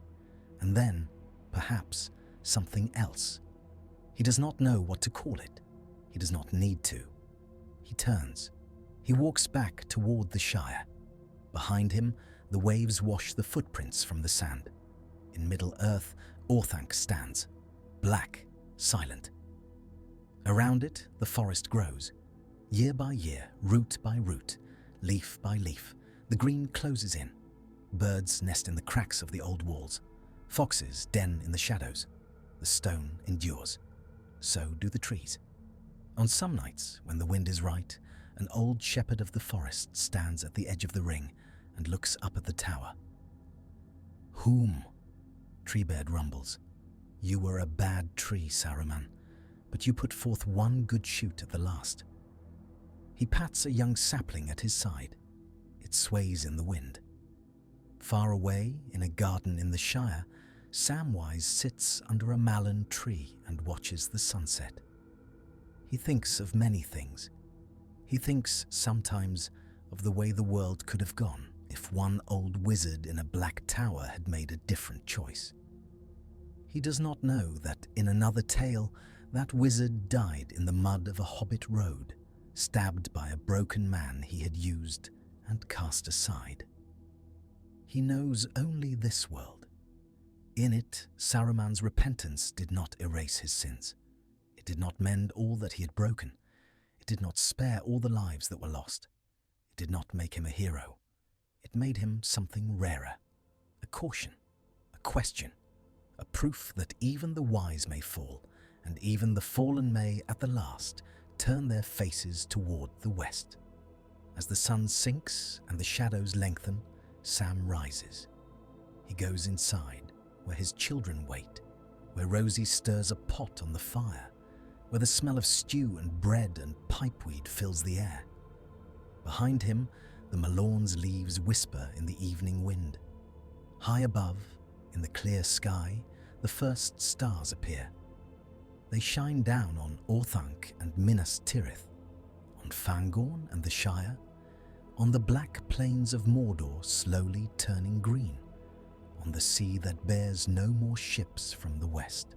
S1: and then, perhaps, something else. He does not know what to call it. He does not need to. He turns. He walks back toward the Shire. Behind him, the waves wash the footprints from the sand. In Middle-earth, Orthanc stands, black, silent. Around it, the forest grows. Year by year, root by root, leaf by leaf, the green closes in. Birds nest in the cracks of the old walls. Foxes den in the shadows. The stone endures. So do the trees. On some nights, when the wind is right, an old shepherd of the forest stands at the edge of the ring and looks up at the tower. "Whom?" Treebird rumbles. "You were a bad tree, Saruman, but you put forth one good shoot at the last." He pats a young sapling at his side. It sways in the wind. Far away, in a garden in the Shire, Samwise sits under a malin tree and watches the sunset. He thinks of many things. He thinks sometimes of the way the world could have gone if one old wizard in a black tower had made a different choice. He does not know that in another tale, that wizard died in the mud of a hobbit road, stabbed by a broken man he had used and cast aside. He knows only this world. In it, Saruman's repentance did not erase his sins. It did not mend all that he had broken. It did not spare all the lives that were lost. It did not make him a hero. It made him something rarer, a caution, a question, a proof that even the wise may fall, and even the fallen may, at the last, turn their faces toward the west. As the sun sinks and the shadows lengthen, Sam rises. He goes inside, where his children wait, where Rosie stirs a pot on the fire, where the smell of stew and bread and pipeweed fills the air. Behind him, the Malorn's leaves whisper in the evening wind. High above, in the clear sky, the first stars appear. They shine down on Orthanc and Minas Tirith, on Fangorn and the Shire, on the black plains of Mordor slowly turning green, on the sea that bears no more ships from the west.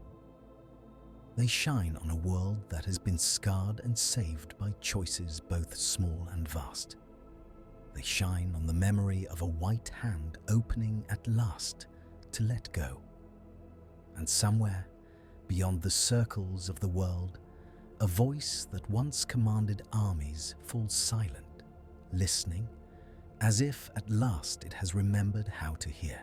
S1: They shine on a world that has been scarred and saved by choices both small and vast. They shine on the memory of a white hand opening at last to let go. And somewhere, beyond the circles of the world, a voice that once commanded armies falls silent, listening, as if at last it has remembered how to hear.